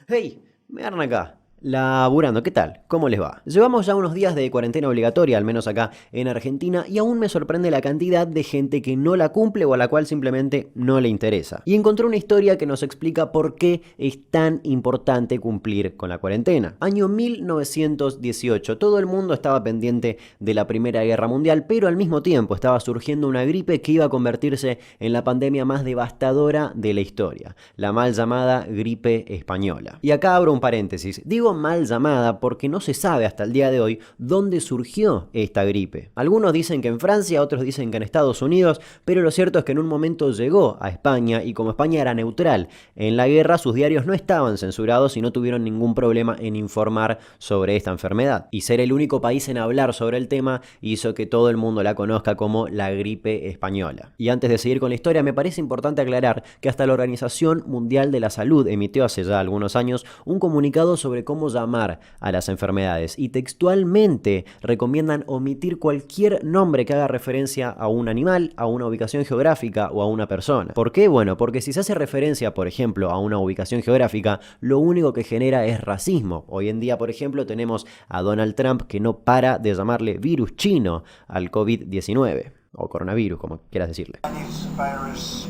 Hey, me agarran acá. Laburando, ¿qué tal? ¿Cómo les va? Llevamos ya unos días de cuarentena obligatoria, al menos acá en Argentina, y aún me sorprende la cantidad de gente que no la cumple o a la cual simplemente no le interesa. Y encontré una historia que nos explica por qué es tan importante cumplir con la cuarentena. Año 1918, todo el mundo estaba pendiente de la Primera Guerra Mundial, pero al mismo tiempo estaba surgiendo una gripe que iba a convertirse en la pandemia más devastadora de la historia, la mal llamada gripe española. Y acá abro un paréntesis, digo mal llamada porque no se sabe hasta el día de hoy dónde surgió esta gripe. Algunos dicen que en Francia, otros dicen que en Estados Unidos, pero lo cierto es que en un momento llegó a España y como España era neutral en la guerra, sus diarios no estaban censurados y no tuvieron ningún problema en informar sobre esta enfermedad. Y ser el único país en hablar sobre el tema hizo que todo el mundo la conozca como la gripe española. Y antes de seguir con la historia, me parece importante aclarar que hasta la Organización Mundial de la Salud emitió hace ya algunos años un comunicado sobre cómo llamar a las enfermedades y textualmente recomiendan omitir cualquier nombre que haga referencia a un animal, a una ubicación geográfica o a una persona. ¿Por qué? Bueno, porque si se hace referencia, por ejemplo, a una ubicación geográfica, lo único que genera es racismo. Hoy en día, por ejemplo, tenemos a Donald Trump que no para de llamarle virus chino al COVID-19. O coronavirus, como quieras decirle.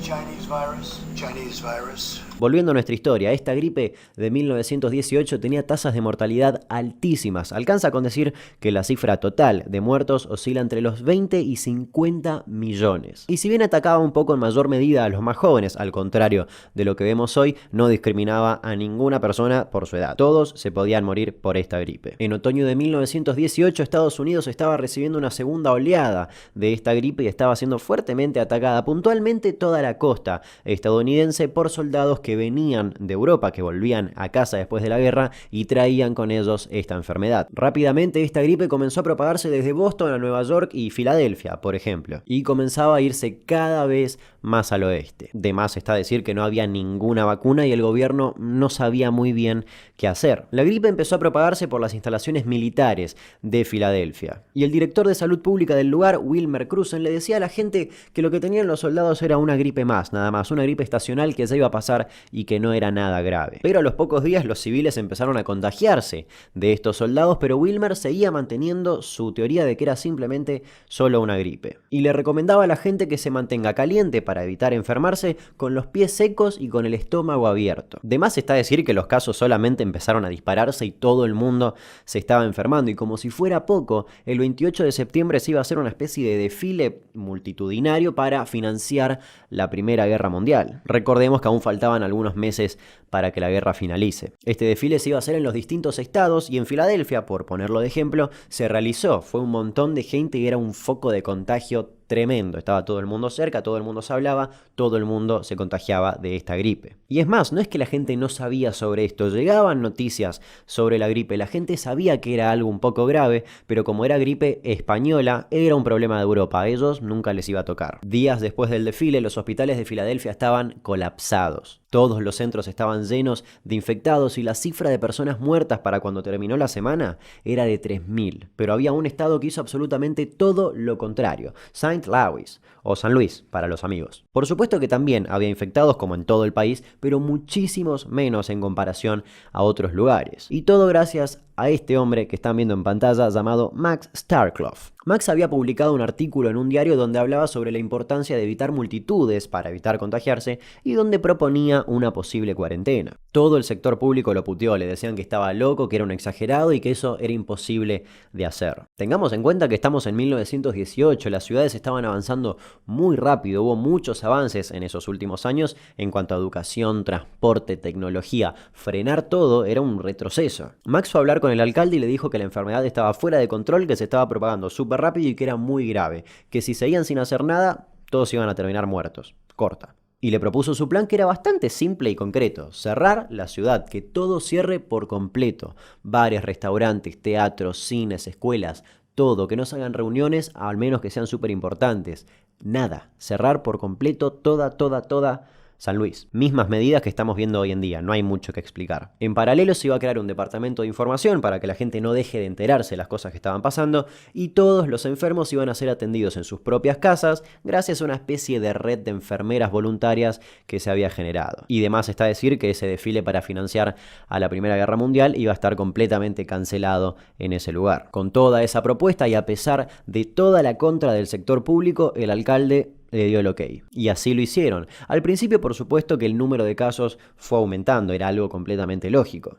Chinese virus. Volviendo a nuestra historia, esta gripe de 1918 tenía tasas de mortalidad altísimas. Alcanza con decir que la cifra total de muertos oscila entre los 20 y 50 millones. Y si bien atacaba un poco en mayor medida a los más jóvenes, al contrario de lo que vemos hoy, no discriminaba a ninguna persona por su edad. Todos se podían morir por esta gripe. En otoño de 1918, Estados Unidos estaba recibiendo una segunda oleada de esta gripe y estaba siendo fuertemente atacada, puntualmente toda la costa estadounidense, por soldados que venían de Europa, que volvían a casa después de la guerra y traían con ellos esta enfermedad. Rápidamente esta gripe comenzó a propagarse desde Boston a Nueva York y Filadelfia, por ejemplo, y comenzaba a irse cada vez más al oeste. De más está decir que no había ninguna vacuna y el gobierno no sabía muy bien qué hacer. La gripe empezó a propagarse por las instalaciones militares de Filadelfia y el director de salud pública del lugar, Wilmer Cruzen, le decía a la gente que lo que tenían los soldados era una gripe más, nada más, una gripe estacional que ya iba a pasar y que no era nada grave. Pero a los pocos días los civiles empezaron a contagiarse de estos soldados, pero Wilmer seguía manteniendo su teoría de que era simplemente solo una gripe. Y le recomendaba a la gente que se mantenga caliente para evitar enfermarse, con los pies secos y con el estómago abierto. De más está decir que los casos solamente empezaron a dispararse y todo el mundo se estaba enfermando, y como si fuera poco, el 28 de septiembre se iba a hacer una especie de desfile multitudinario para financiar la Primera Guerra Mundial. Recordemos que aún faltaban algunos meses para que la guerra finalice. Este desfile se iba a hacer en los distintos estados y en Filadelfia, por ponerlo de ejemplo, se realizó. Fue un montón de gente y era un foco de contagio tremendo. Estaba todo el mundo cerca, todo el mundo se hablaba, todo el mundo se contagiaba de esta gripe. Y es más, no es que la gente no sabía sobre esto, llegaban noticias sobre la gripe, la gente sabía que era algo un poco grave, pero como era gripe española, era un problema de Europa, a ellos nunca les iba a tocar. Días después del desfile, los hospitales de Filadelfia estaban colapsados. Todos los centros estaban llenos de infectados y la cifra de personas muertas para cuando terminó la semana era de 3.000. Pero había un estado que hizo absolutamente todo lo contrario: Saint Louis, o San Luis para los amigos. Por supuesto que también había infectados como en todo el país, pero muchísimos menos en comparación a otros lugares. Y todo gracias a este hombre que están viendo en pantalla llamado Max Starkloff. Max había publicado un artículo en un diario donde hablaba sobre la importancia de evitar multitudes para evitar contagiarse y donde proponía una posible cuarentena. Todo el sector público lo puteó, le decían que estaba loco, que era un exagerado y que eso era imposible de hacer. Tengamos en cuenta que estamos en 1918, las ciudades estaban avanzando muy rápido, hubo muchos avances en esos últimos años en cuanto a educación, transporte, tecnología. Frenar todo era un retroceso. Max fue a hablar con el alcalde y le dijo que la enfermedad estaba fuera de control, que se estaba propagando súper rápido y que era muy grave, que si seguían sin hacer nada, todos iban a terminar muertos. Corta. Y le propuso su plan, que era bastante simple y concreto: cerrar la ciudad, que todo cierre por completo. Bares, restaurantes, teatros, cines, escuelas, todo, que no se hagan reuniones, al menos que sean súper importantes. Nada, cerrar por completo toda San Luis. Mismas medidas que estamos viendo hoy en día, no hay mucho que explicar. En paralelo se iba a crear un departamento de información para que la gente no deje de enterarse de las cosas que estaban pasando y todos los enfermos iban a ser atendidos en sus propias casas gracias a una especie de red de enfermeras voluntarias que se había generado. Y demás está decir que ese desfile para financiar a la Primera Guerra Mundial iba a estar completamente cancelado en ese lugar. Con toda esa propuesta y a pesar de toda la contra del sector público, el alcalde le dio el ok. Y así lo hicieron. Al principio, por supuesto, que el número de casos fue aumentando, era algo completamente lógico.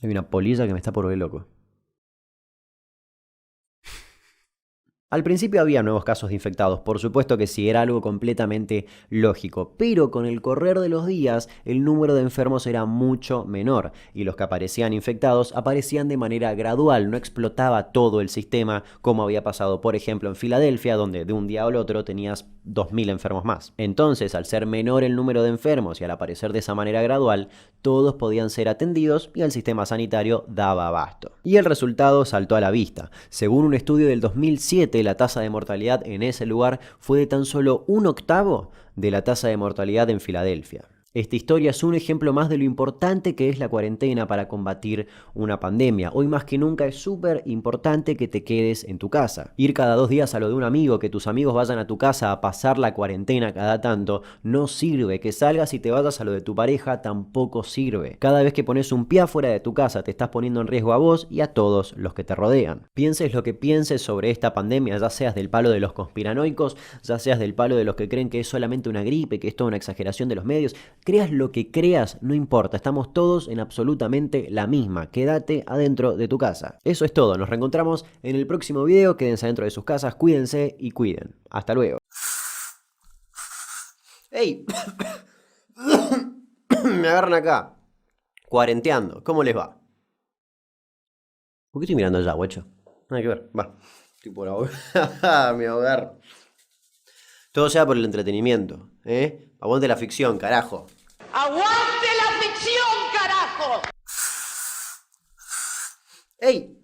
Hay una polilla que me está por volver loco. Al principio había nuevos casos de infectados, por supuesto que sí, era algo completamente lógico, pero con el correr de los días el número de enfermos era mucho menor y los que aparecían infectados aparecían de manera gradual, no explotaba todo el sistema como había pasado por ejemplo en Filadelfia, donde de un día al otro tenías 2000 enfermos más. Entonces, al ser menor el número de enfermos y al aparecer de esa manera gradual, todos podían ser atendidos y el sistema sanitario daba abasto. Y el resultado saltó a la vista. Según un estudio del 2007, la tasa de mortalidad en ese lugar fue de tan solo 1/8 de la tasa de mortalidad en Filadelfia. Esta historia es un ejemplo más de lo importante que es la cuarentena para combatir una pandemia. Hoy más que nunca es súper importante que te quedes en tu casa. Ir cada 2 días a lo de un amigo, que tus amigos vayan a tu casa a pasar la cuarentena cada tanto, no sirve. Que salgas y te vayas a lo de tu pareja tampoco sirve. Cada vez que pones un pie afuera de tu casa te estás poniendo en riesgo a vos y a todos los que te rodean. Pienses lo que pienses sobre esta pandemia, ya seas del palo de los conspiranoicos, ya seas del palo de los que creen que es solamente una gripe, que es toda una exageración de los medios. Creas lo que creas, no importa, estamos todos en absolutamente la misma. Quédate adentro de tu casa. Eso es todo, nos reencontramos en el próximo video. Quédense adentro de sus casas, cuídense y cuiden. Hasta luego. ¡Ey! Me agarran acá, cuarenteando. ¿Cómo les va? ¿Por qué estoy mirando allá, guacho? Nada que ver, va. Estoy por ahogar. Me ahogar. Todo sea por el entretenimiento, ¿eh? Aguante la ficción, carajo. ¡Aguante la ficción, carajo! ¡Ey!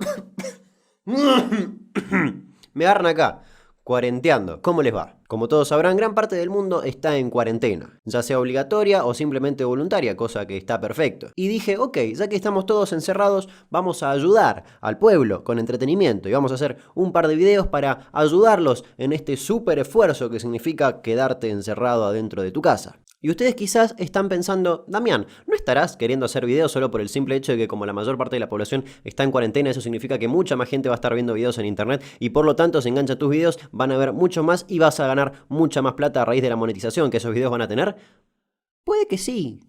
Me agarran acá, cuarenteando. ¿Cómo les va? Como todos sabrán, gran parte del mundo está en cuarentena, ya sea obligatoria o simplemente voluntaria, cosa que está perfecto. Y dije, ok, ya que estamos todos encerrados, vamos a ayudar al pueblo con entretenimiento y vamos a hacer un par de videos para ayudarlos en este súper esfuerzo que significa quedarte encerrado adentro de tu casa. Y ustedes quizás están pensando, Damián, ¿no estarás queriendo hacer videos solo por el simple hecho de que como la mayor parte de la población está en cuarentena, eso significa que mucha más gente va a estar viendo videos en internet y por lo tanto se engancha a tus videos, van a ver mucho más y vas a ganar mucha más plata a raíz de la monetización que esos videos van a tener? Puede que sí,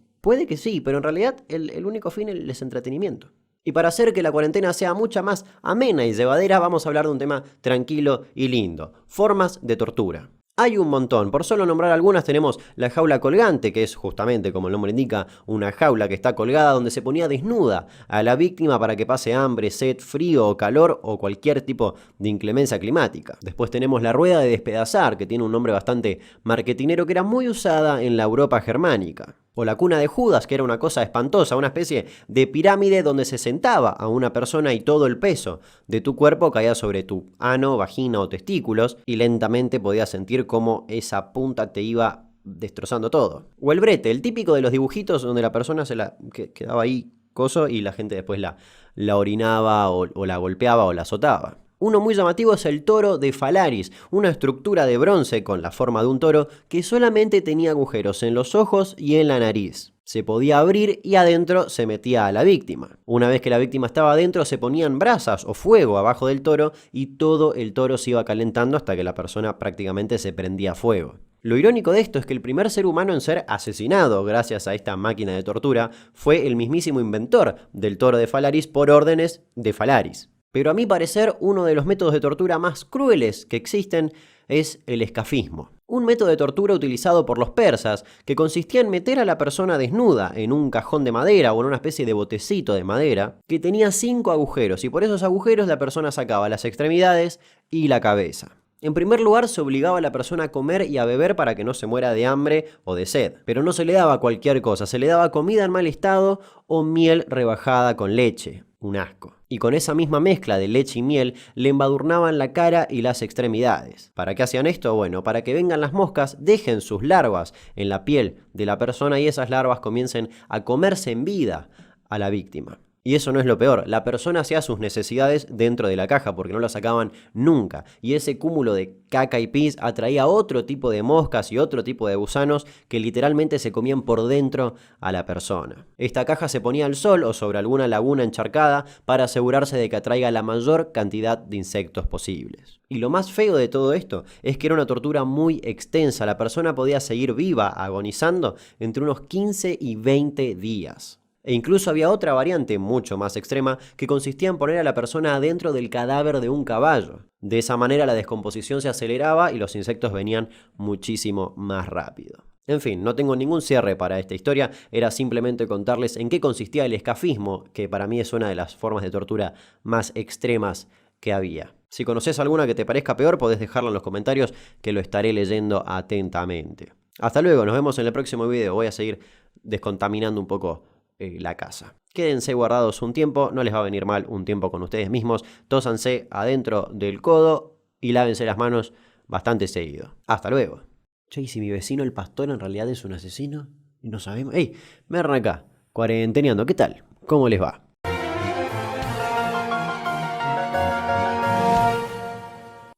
pero en realidad el único fin es entretenimiento. Y para hacer que la cuarentena sea mucha más amena y llevadera, vamos a hablar de un tema tranquilo y lindo: formas de tortura. Hay un montón, por solo nombrar algunas tenemos la jaula colgante, que es justamente, como el nombre indica, una jaula que está colgada donde se ponía desnuda a la víctima para que pase hambre, sed, frío o calor o cualquier tipo de inclemencia climática. Después tenemos la rueda de despedazar, que tiene un nombre bastante marketinero, que era muy usada en la Europa germánica. O la cuna de Judas, que era una cosa espantosa, una especie de pirámide donde se sentaba a una persona y todo el peso de tu cuerpo caía sobre tu ano, vagina o testículos y lentamente podías sentir cómo esa punta te iba destrozando todo. O el brete, el típico de los dibujitos donde la persona se la quedaba ahí coso y la gente después la orinaba o la golpeaba o la azotaba. Uno muy llamativo es el toro de Falaris, una estructura de bronce con la forma de un toro que solamente tenía agujeros en los ojos y en la nariz. Se podía abrir y adentro se metía a la víctima. Una vez que la víctima estaba adentro se ponían brasas o fuego abajo del toro y todo el toro se iba calentando hasta que la persona prácticamente se prendía fuego. Lo irónico de esto es que el primer ser humano en ser asesinado gracias a esta máquina de tortura fue el mismísimo inventor del toro de Falaris por órdenes de Falaris. Pero a mi parecer, uno de los métodos de tortura más crueles que existen es el escafismo. Un método de tortura utilizado por los persas que consistía en meter a la persona desnuda en un cajón de madera o en una especie de botecito de madera que tenía 5 agujeros y por esos agujeros la persona sacaba las extremidades y la cabeza. En primer lugar, se obligaba a la persona a comer y a beber para que no se muera de hambre o de sed. Pero no se le daba cualquier cosa, se le daba comida en mal estado o miel rebajada con leche. Un asco. Y con esa misma mezcla de leche y miel le embadurnaban la cara y las extremidades. ¿Para qué hacían esto? Bueno, para que vengan las moscas, dejen sus larvas en la piel de la persona y esas larvas comiencen a comerse en vida a la víctima. Y eso no es lo peor, la persona hacía sus necesidades dentro de la caja porque no la sacaban nunca. Y ese cúmulo de caca y pis atraía otro tipo de moscas y otro tipo de gusanos que literalmente se comían por dentro a la persona. Esta caja se ponía al sol o sobre alguna laguna encharcada para asegurarse de que atraiga la mayor cantidad de insectos posibles. Y lo más feo de todo esto es que era una tortura muy extensa. La persona podía seguir viva, agonizando, entre unos 15 y 20 días. E incluso había otra variante mucho más extrema que consistía en poner a la persona adentro del cadáver de un caballo. De esa manera la descomposición se aceleraba y los insectos venían muchísimo más rápido. En fin, no tengo ningún cierre para esta historia, era simplemente contarles en qué consistía el escafismo, que para mí es una de las formas de tortura más extremas que había. Si conoces alguna que te parezca peor, podés dejarlo en los comentarios que lo estaré leyendo atentamente. Hasta luego, nos vemos en el próximo video. Voy a seguir descontaminando un poco la casa. Quédense guardados un tiempo, no les va a venir mal un tiempo con ustedes mismos. Tósanse adentro del codo y lávense las manos bastante seguido. Hasta luego. Che, ¿y si mi vecino el pastor en realidad es un asesino? Y no sabemos. ¡Ey! Me agarran acá, cuarenteneando. ¿Qué tal? ¿Cómo les va?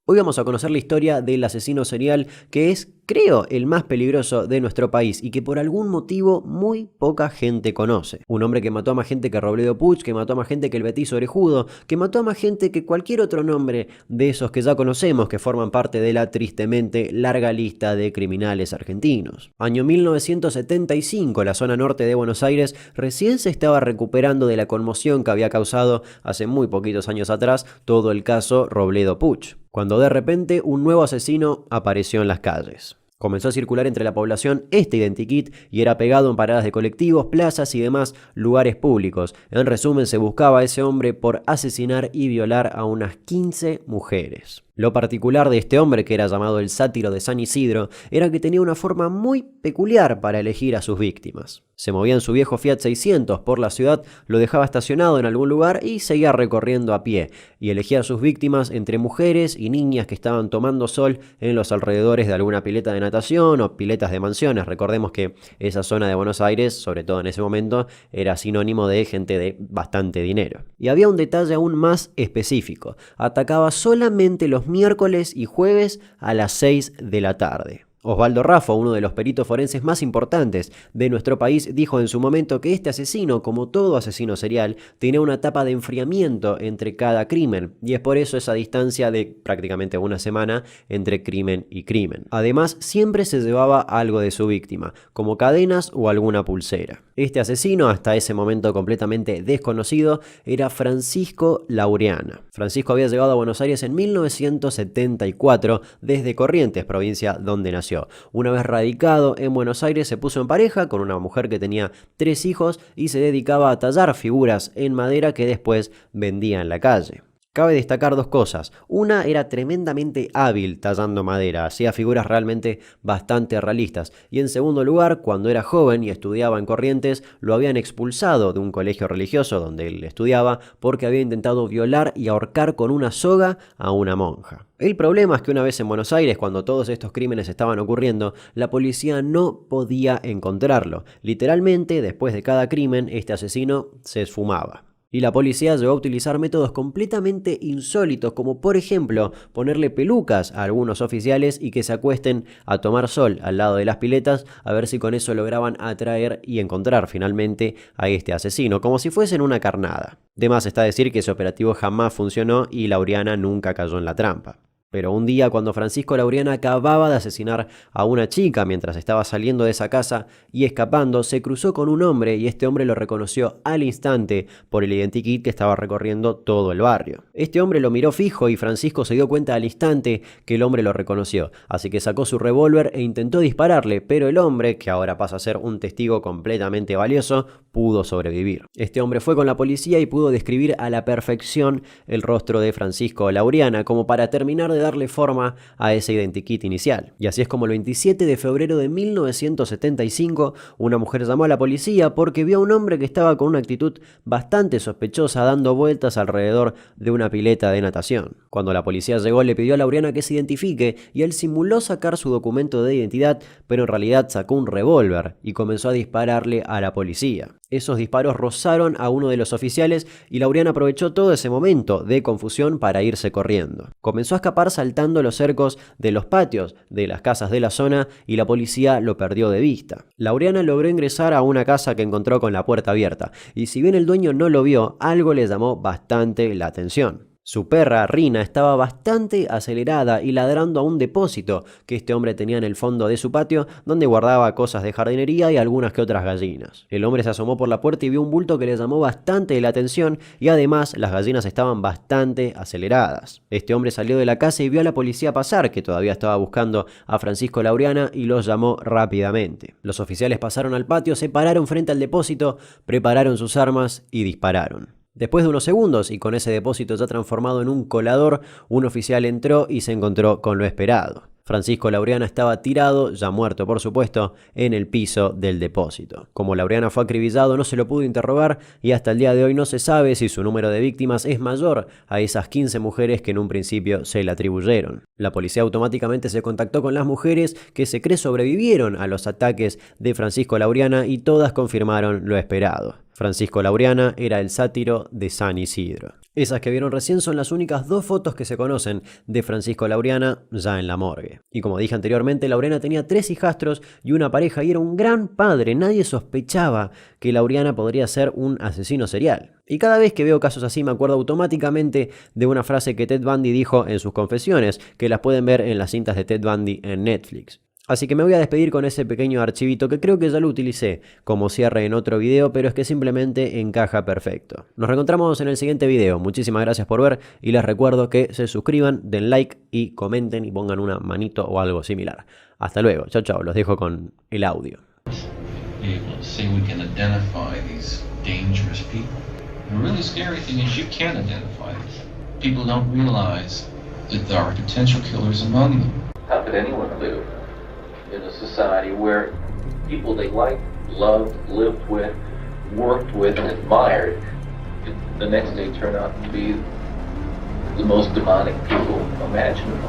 Hoy vamos a conocer la historia del asesino serial que es, creo, el más peligroso de nuestro país y que por algún motivo muy poca gente conoce. Un hombre que mató a más gente que Robledo Puch, que mató a más gente que el Betizo Orejudo, que mató a más gente que cualquier otro nombre de esos que ya conocemos que forman parte de la tristemente larga lista de criminales argentinos. Año 1975, la zona norte de Buenos Aires recién se estaba recuperando de la conmoción que había causado hace muy poquitos años atrás todo el caso Robledo Puch, cuando de repente un nuevo asesino apareció en las calles. Comenzó a circular entre la población este identikit y era pegado en paradas de colectivos, plazas y demás lugares públicos. En resumen, se buscaba a ese hombre por asesinar y violar a unas 15 mujeres. Lo particular de este hombre, que era llamado el sátiro de San Isidro, era que tenía una forma muy peculiar para elegir a sus víctimas. Se movía en su viejo Fiat 600 por la ciudad, lo dejaba estacionado en algún lugar y seguía recorriendo a pie, y elegía a sus víctimas entre mujeres y niñas que estaban tomando sol en los alrededores de alguna pileta de natación o piletas de mansiones. Recordemos que esa zona de Buenos Aires, sobre todo en ese momento, era sinónimo de gente de bastante dinero. Y había un detalle aún más específico: atacaba solamente los miércoles y jueves a las 6 de la tarde. Osvaldo Raffo, uno de los peritos forenses más importantes de nuestro país, dijo en su momento que este asesino, como todo asesino serial, tenía una etapa de enfriamiento entre cada crimen, y es por eso esa distancia de prácticamente una semana entre crimen y crimen. Además, siempre se llevaba algo de su víctima, como cadenas o alguna pulsera. Este asesino, hasta ese momento completamente desconocido, era Francisco Laureana. Francisco había llegado a Buenos Aires en 1974 desde Corrientes, provincia donde nació. Una vez radicado en Buenos Aires, se puso en pareja con una mujer que tenía 3 hijos y se dedicaba a tallar figuras en madera que después vendía en la calle. Cabe destacar 2 cosas. Una, era tremendamente hábil tallando madera, hacía figuras realmente bastante realistas. Y en segundo lugar, cuando era joven y estudiaba en Corrientes, lo habían expulsado de un colegio religioso donde él estudiaba porque había intentado violar y ahorcar con una soga a una monja. El problema es que una vez en Buenos Aires, cuando todos estos crímenes estaban ocurriendo, la policía no podía encontrarlo. Literalmente, después de cada crimen, este asesino se esfumaba. Y la policía llegó a utilizar métodos completamente insólitos, como por ejemplo ponerle pelucas a algunos oficiales y que se acuesten a tomar sol al lado de las piletas, a ver si con eso lograban atraer y encontrar finalmente a este asesino, como si fuesen una carnada. De más está decir que ese operativo jamás funcionó y Laureana nunca cayó en la trampa. Pero un día, cuando Francisco Laureana acababa de asesinar a una chica mientras estaba saliendo de esa casa y escapando, se cruzó con un hombre y este hombre lo reconoció al instante por el identikit que estaba recorriendo todo el barrio. Este hombre lo miró fijo y Francisco se dio cuenta al instante que el hombre lo reconoció, así que sacó su revólver e intentó dispararle, pero el hombre, que ahora pasa a ser un testigo completamente valioso, pudo sobrevivir. Este hombre fue con la policía y pudo describir a la perfección el rostro de Francisco Laureana, como para terminar de darle forma a ese identikit inicial. Y así es como el 27 de febrero de 1975 una mujer llamó a la policía porque vio a un hombre que estaba con una actitud bastante sospechosa dando vueltas alrededor de una pileta de natación. Cuando la policía llegó le pidió a Laureana que se identifique y él simuló sacar su documento de identidad, pero en realidad sacó un revólver y comenzó a dispararle a la policía. Esos disparos rozaron a uno de los oficiales y Laureana aprovechó todo ese momento de confusión para irse corriendo. Comenzó a escapar saltando los cercos de los patios de las casas de la zona y la policía lo perdió de vista. Laureana logró ingresar a una casa que encontró con la puerta abierta y si bien el dueño no lo vio, algo le llamó bastante la atención. Su perra, Rina, estaba bastante acelerada y ladrando a un depósito que este hombre tenía en el fondo de su patio, donde guardaba cosas de jardinería y algunas que otras gallinas. El hombre se asomó por la puerta y vio un bulto que le llamó bastante la atención y además las gallinas estaban bastante aceleradas. Este hombre salió de la casa y vio a la policía pasar, que todavía estaba buscando a Francisco Laureana, y los llamó rápidamente. Los oficiales pasaron al patio, se pararon frente al depósito, prepararon sus armas y dispararon. Después de unos segundos, y con ese depósito ya transformado en un colador, un oficial entró y se encontró con lo esperado. Francisco Laureana estaba tirado, ya muerto por supuesto, en el piso del depósito. Como Laureana fue acribillado, no se lo pudo interrogar y hasta el día de hoy no se sabe si su número de víctimas es mayor a esas 15 mujeres que en un principio se le atribuyeron. La policía automáticamente se contactó con las mujeres que se cree sobrevivieron a los ataques de Francisco Laureana y todas confirmaron lo esperado. Francisco Laureana era el sátiro de San Isidro. Esas que vieron recién son las únicas 2 fotos que se conocen de Francisco Laureana ya en la morgue. Y como dije anteriormente, Laureana tenía 3 hijastros y una pareja y era un gran padre. Nadie sospechaba que Laureana podría ser un asesino serial. Y cada vez que veo casos así me acuerdo automáticamente de una frase que Ted Bundy dijo en sus confesiones, que las pueden ver en las cintas de Ted Bundy en Netflix. Así que me voy a despedir con ese pequeño archivito que creo que ya lo utilicé como cierre en otro video, pero es que simplemente encaja perfecto. Nos reencontramos en el siguiente video. Muchísimas gracias por ver y les recuerdo que se suscriban, den like y comenten y pongan una manito o algo similar. Hasta luego. Chao, chao. Los dejo con el audio. In a society where people they liked, loved, lived with, worked with, and admired, the next day turn out to be the most demonic people imaginable.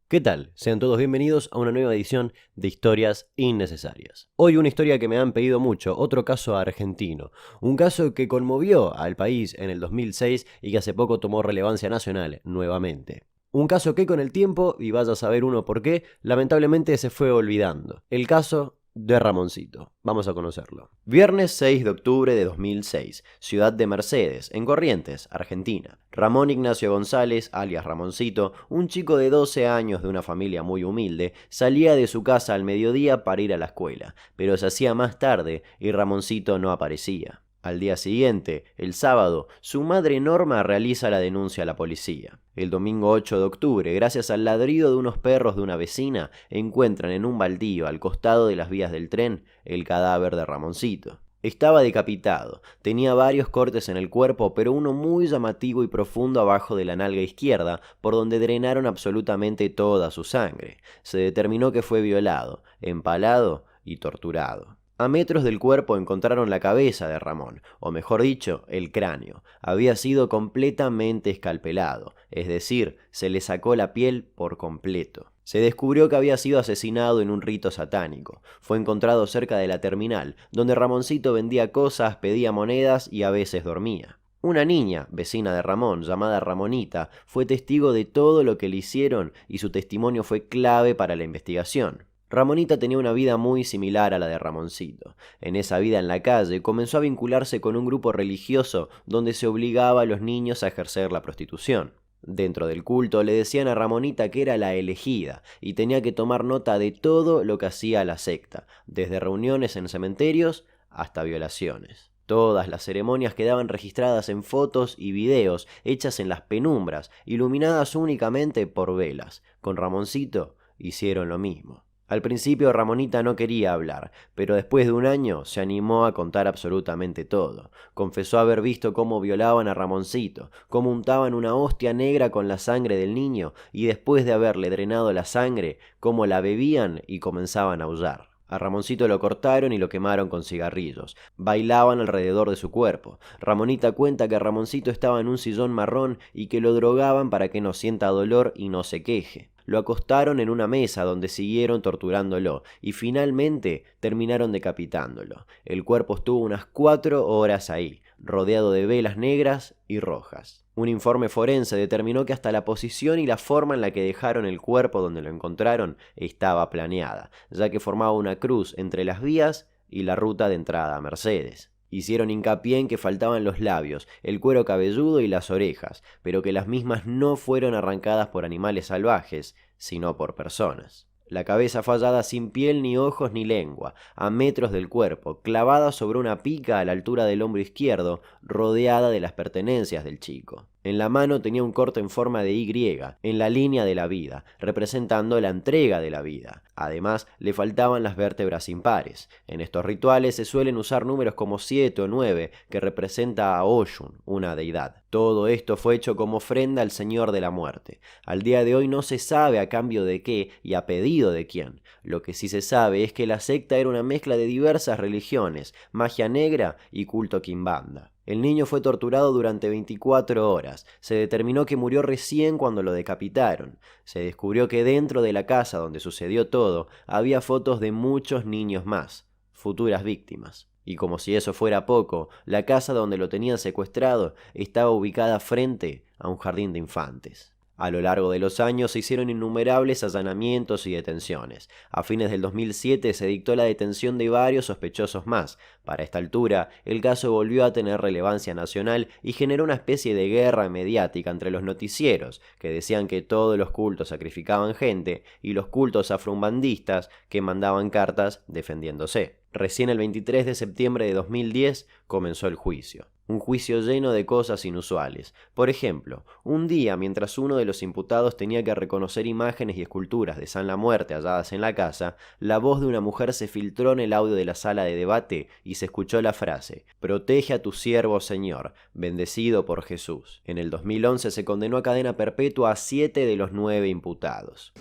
¿Qué tal? Sean todos bienvenidos a una nueva edición de Historias Innecesarias. Hoy una historia que me han pedido mucho, otro caso argentino. Un caso que conmovió al país en el 2006 y que hace poco tomó relevancia nacional nuevamente. Un caso que con el tiempo, y vaya a saber uno por qué, lamentablemente se fue olvidando. El caso de Ramoncito. Vamos a conocerlo. Viernes 6 de octubre de 2006, ciudad de Mercedes, en Corrientes, Argentina. Ramón Ignacio González, alias Ramoncito, un chico de 12 años de una familia muy humilde, salía de su casa al mediodía para ir a la escuela, pero se hacía más tarde y Ramoncito no aparecía. Al día siguiente, el sábado, su madre Norma realiza la denuncia a la policía. El domingo 8 de octubre, gracias al ladrido de unos perros de una vecina, encuentran en un baldío al costado de las vías del tren el cadáver de Ramoncito. Estaba decapitado, tenía varios cortes en el cuerpo, pero uno muy llamativo y profundo abajo de la nalga izquierda, por donde drenaron absolutamente toda su sangre. Se determinó que fue violado, empalado y torturado. A metros del cuerpo encontraron la cabeza de Ramón, o mejor dicho, el cráneo. Había sido completamente escalpelado, es decir, se le sacó la piel por completo. Se descubrió que había sido asesinado en un rito satánico. Fue encontrado cerca de la terminal, donde Ramoncito vendía cosas, pedía monedas y a veces dormía. Una niña, vecina de Ramón, llamada Ramonita, fue testigo de todo lo que le hicieron y su testimonio fue clave para la investigación. Ramonita tenía una vida muy similar a la de Ramoncito. En esa vida en la calle comenzó a vincularse con un grupo religioso donde se obligaba a los niños a ejercer la prostitución. Dentro del culto le decían a Ramonita que era la elegida y tenía que tomar nota de todo lo que hacía la secta, desde reuniones en cementerios hasta violaciones. Todas las ceremonias quedaban registradas en fotos y videos hechas en las penumbras, iluminadas únicamente por velas. Con Ramoncito hicieron lo mismo. Al principio Ramonita no quería hablar, pero después de un año se animó a contar absolutamente todo. Confesó haber visto cómo violaban a Ramoncito, cómo untaban una hostia negra con la sangre del niño y después de haberle drenado la sangre, cómo la bebían y comenzaban a aullar. A Ramoncito lo cortaron y lo quemaron con cigarrillos. Bailaban alrededor de su cuerpo. Ramonita cuenta que Ramoncito estaba en un sillón marrón y que lo drogaban para que no sienta dolor y no se queje. Lo acostaron en una mesa donde siguieron torturándolo y finalmente terminaron decapitándolo. El cuerpo estuvo unas 4 horas ahí, rodeado de velas negras y rojas. Un informe forense determinó que hasta la posición y la forma en la que dejaron el cuerpo donde lo encontraron estaba planeada, ya que formaba una cruz entre las vías y la ruta de entrada a Mercedes. Hicieron hincapié en que faltaban los labios, el cuero cabelludo y las orejas, pero que las mismas no fueron arrancadas por animales salvajes, sino por personas. La cabeza fue hallada sin piel, ni ojos, ni lengua, a metros del cuerpo, clavada sobre una pica a la altura del hombro izquierdo, rodeada de las pertenencias del chico. En la mano tenía un corte en forma de Y, en la línea de la vida, representando la entrega de la vida. Además, le faltaban las vértebras impares. En estos rituales se suelen usar números como 7 o 9, que representa a Oshun, una deidad. Todo esto fue hecho como ofrenda al Señor de la Muerte. Al día de hoy no se sabe a cambio de qué y a pedido de quién. Lo que sí se sabe es que la secta era una mezcla de diversas religiones, magia negra y culto quimbanda. El niño fue torturado durante 24 horas. Se determinó que murió recién cuando lo decapitaron. Se descubrió que dentro de la casa donde sucedió todo había fotos de muchos niños más, futuras víctimas. Y como si eso fuera poco, la casa donde lo tenían secuestrado estaba ubicada frente a un jardín de infantes. A lo largo de los años se hicieron innumerables allanamientos y detenciones. A fines del 2007 se dictó la detención de varios sospechosos más. Para esta altura, el caso volvió a tener relevancia nacional y generó una especie de guerra mediática entre los noticieros, que decían que todos los cultos sacrificaban gente, y los cultos afrumbandistas, que mandaban cartas defendiéndose. Recién el 23 de septiembre de 2010 comenzó el juicio. Un juicio lleno de cosas inusuales. Por ejemplo, un día mientras uno de los imputados tenía que reconocer imágenes y esculturas de San la Muerte halladas en la casa, la voz de una mujer se filtró en el audio de la sala de debate y se escuchó la frase: «Protege a tu siervo, Señor, bendecido por Jesús». En el 2011 se condenó a cadena perpetua a 7 de los 9 imputados.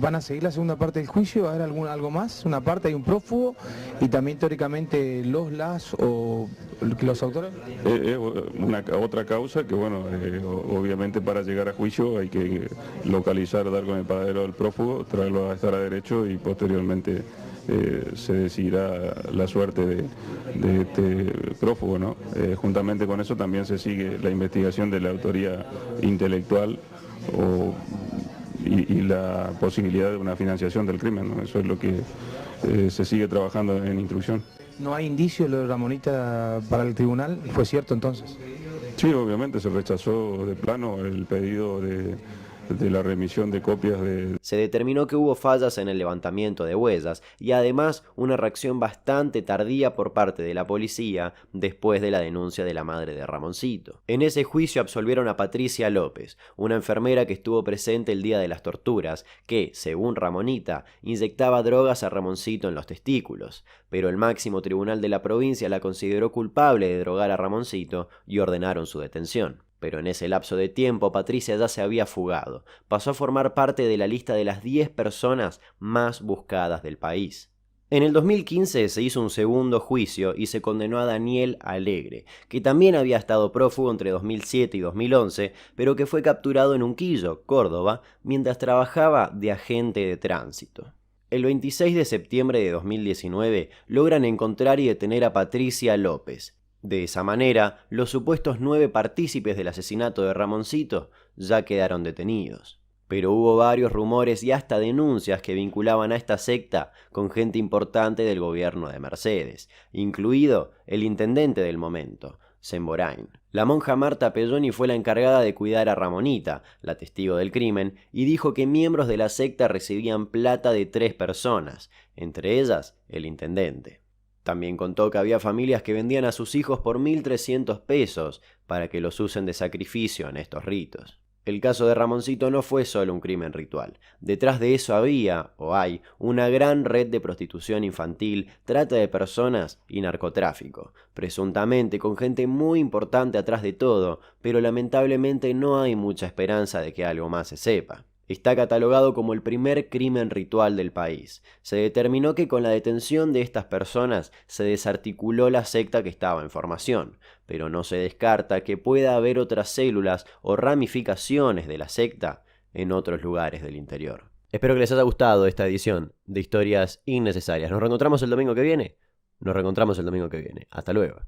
¿Van a seguir la segunda parte del juicio? ¿Va a haber algo más? Una parte, hay un prófugo y también teóricamente las o los autores. Otra causa que, bueno, obviamente para llegar a juicio hay que localizar, dar con el paradero del prófugo, traerlo a estar a derecho y posteriormente se decidirá la suerte de este prófugo, ¿no? Juntamente con eso también se sigue la investigación de la autoría intelectual y la posibilidad de una financiación del crimen, ¿no? Eso es lo que se sigue trabajando en instrucción. ¿No hay indicios lo de Ramonita para el tribunal? ¿Fue cierto entonces? Sí, obviamente se rechazó de plano el pedido de la remisión de copias de... Se determinó que hubo fallas en el levantamiento de huellas y además una reacción bastante tardía por parte de la policía después de la denuncia de la madre de Ramoncito. En ese juicio absolvieron a Patricia López, una enfermera que estuvo presente el día de las torturas, que, según Ramonita, inyectaba drogas a Ramoncito en los testículos, pero el máximo tribunal de la provincia la consideró culpable de drogar a Ramoncito y ordenaron su detención. Pero en ese lapso de tiempo Patricia ya se había fugado. Pasó a formar parte de la lista de las 10 personas más buscadas del país. En el 2015 se hizo un segundo juicio y se condenó a Daniel Alegre, que también había estado prófugo entre 2007 y 2011, pero que fue capturado en Unquillo, Córdoba, mientras trabajaba de agente de tránsito. El 26 de septiembre de 2019 logran encontrar y detener a Patricia López. De esa manera, los supuestos 9 partícipes del asesinato de Ramoncito ya quedaron detenidos. Pero hubo varios rumores y hasta denuncias que vinculaban a esta secta con gente importante del gobierno de Mercedes, incluido el intendente del momento, Semborain. La monja Marta Pelloni fue la encargada de cuidar a Ramonita, la testigo del crimen, y dijo que miembros de la secta recibían plata de 3 personas, entre ellas el intendente. También contó que había familias que vendían a sus hijos por 1.300 pesos para que los usen de sacrificio en estos ritos. El caso de Ramoncito no fue solo un crimen ritual. Detrás de eso había, o hay, una gran red de prostitución infantil, trata de personas y narcotráfico. Presuntamente con gente muy importante atrás de todo, pero lamentablemente no hay mucha esperanza de que algo más se sepa. Está catalogado como el primer crimen ritual del país. Se determinó que con la detención de estas personas se desarticuló la secta que estaba en formación, pero no se descarta que pueda haber otras células o ramificaciones de la secta en otros lugares del interior. Espero que les haya gustado esta edición de Historias Innecesarias. ¿Nos reencontramos el domingo que viene? Nos reencontramos el domingo que viene. Hasta luego.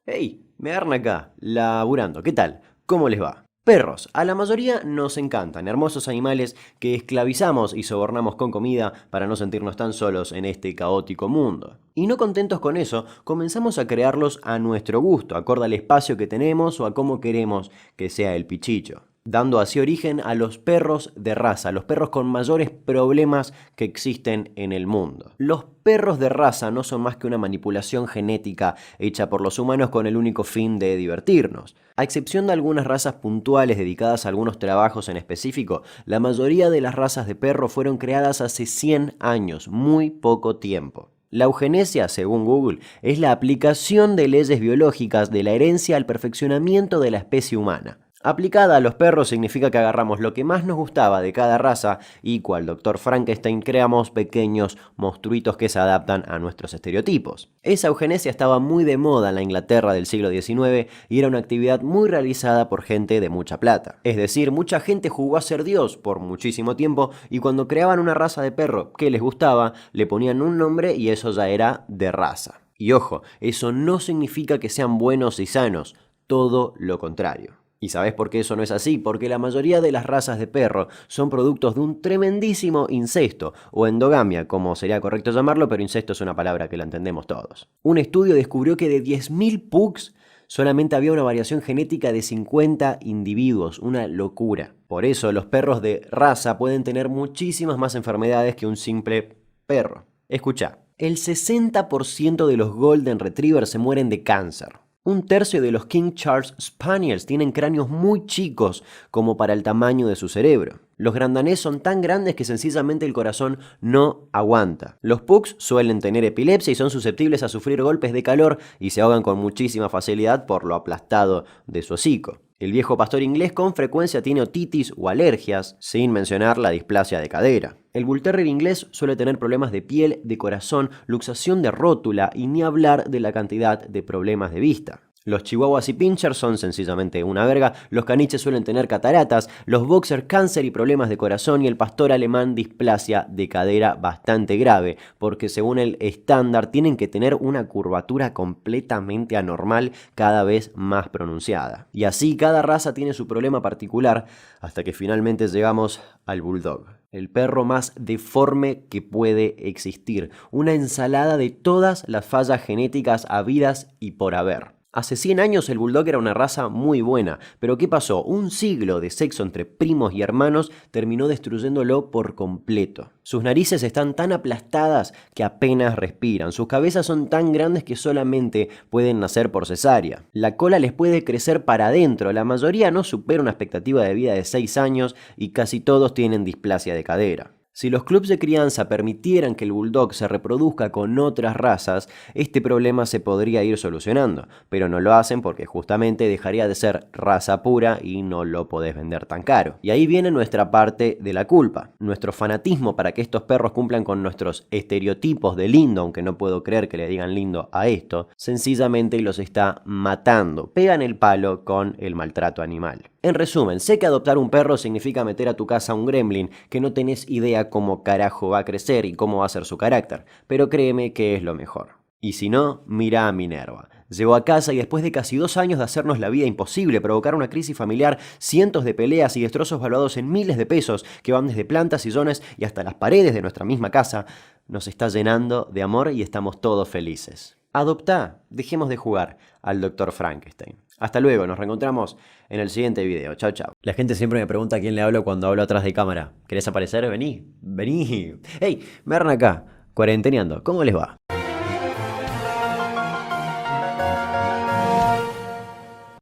¡Hey! Me agarran acá, laburando. ¿Qué tal? ¿Cómo les va? Perros. A la mayoría nos encantan, hermosos animales que esclavizamos y sobornamos con comida para no sentirnos tan solos en este caótico mundo. Y no contentos con eso, comenzamos a crearlos a nuestro gusto, acorde al espacio que tenemos o a cómo queremos que sea el pichicho, dando así origen a los perros de raza, los perros con mayores problemas que existen en el mundo. Los perros de raza no son más que una manipulación genética hecha por los humanos con el único fin de divertirnos. A excepción de algunas razas puntuales dedicadas a algunos trabajos en específico, la mayoría de las razas de perro fueron creadas hace 100 años, muy poco tiempo. La eugenesia, según Google, es la aplicación de leyes biológicas de la herencia al perfeccionamiento de la especie humana. Aplicada a los perros significa que agarramos lo que más nos gustaba de cada raza y, cual Dr. Frankenstein, creamos pequeños monstruitos que se adaptan a nuestros estereotipos. Esa eugenesia estaba muy de moda en la Inglaterra del siglo XIX y era una actividad muy realizada por gente de mucha plata. Es decir, mucha gente jugó a ser Dios por muchísimo tiempo y cuando creaban una raza de perro que les gustaba, le ponían un nombre y eso ya era de raza. Y ojo, eso no significa que sean buenos y sanos, todo lo contrario. ¿Y sabés por qué eso no es así? Porque la mayoría de las razas de perro son productos de un tremendísimo incesto, o endogamia, como sería correcto llamarlo, pero incesto es una palabra que la entendemos todos. Un estudio descubrió que de 10.000 pugs solamente había una variación genética de 50 individuos, una locura. Por eso los perros de raza pueden tener muchísimas más enfermedades que un simple perro. Escuchá, el 60% de los Golden Retrievers se mueren de cáncer. Un tercio de los King Charles Spaniels tienen cráneos muy chicos como para el tamaño de su cerebro. Los grandanés son tan grandes que sencillamente el corazón no aguanta. Los pugs suelen tener epilepsia y son susceptibles a sufrir golpes de calor y se ahogan con muchísima facilidad por lo aplastado de su hocico. El viejo pastor inglés con frecuencia tiene otitis o alergias, sin mencionar la displasia de cadera. El Bull Terrier inglés suele tener problemas de piel, de corazón, luxación de rótula y ni hablar de la cantidad de problemas de vista. Los chihuahuas y pinchers son sencillamente una verga, los caniches suelen tener cataratas, los boxer cáncer y problemas de corazón y el pastor alemán displasia de cadera bastante grave, porque según el estándar tienen que tener una curvatura completamente anormal cada vez más pronunciada. Y así cada raza tiene su problema particular hasta que finalmente llegamos al bulldog. El perro más deforme que puede existir, una ensalada de todas las fallas genéticas habidas y por haber. Hace 100 años el bulldog era una raza muy buena, pero ¿qué pasó? Un siglo de sexo entre primos y hermanos terminó destruyéndolo por completo. Sus narices están tan aplastadas que apenas respiran, sus cabezas son tan grandes que solamente pueden nacer por cesárea. La cola les puede crecer para adentro, la mayoría no supera una expectativa de vida de 6 años y casi todos tienen displasia de cadera. Si los clubes de crianza permitieran que el bulldog se reproduzca con otras razas, este problema se podría ir solucionando, pero no lo hacen porque justamente dejaría de ser raza pura y no lo podés vender tan caro. Y ahí viene nuestra parte de la culpa, nuestro fanatismo para que estos perros cumplan con nuestros estereotipos de lindo, aunque no puedo creer que le digan lindo a esto, sencillamente los está matando, pegan el palo con el maltrato animal. En resumen, sé que adoptar un perro significa meter a tu casa un gremlin que no tenés idea cómo carajo va a crecer y cómo va a ser su carácter, pero créeme que es lo mejor. Y si no, mira a Minerva. Llegó a casa y después de casi 2 años de hacernos la vida imposible, provocar una crisis familiar, cientos de peleas y destrozos valuados en miles de pesos que van desde plantas, sillones y hasta las paredes de nuestra misma casa, nos está llenando de amor y estamos todos felices. Adoptá, dejemos de jugar al Dr. Frankenstein. Hasta luego, nos reencontramos en el siguiente video. Chao, chao. La gente siempre me pregunta a quién le hablo cuando hablo atrás de cámara. ¿Querés aparecer? Vení. Hey, me agarran acá, cuarenteneando. ¿Cómo les va?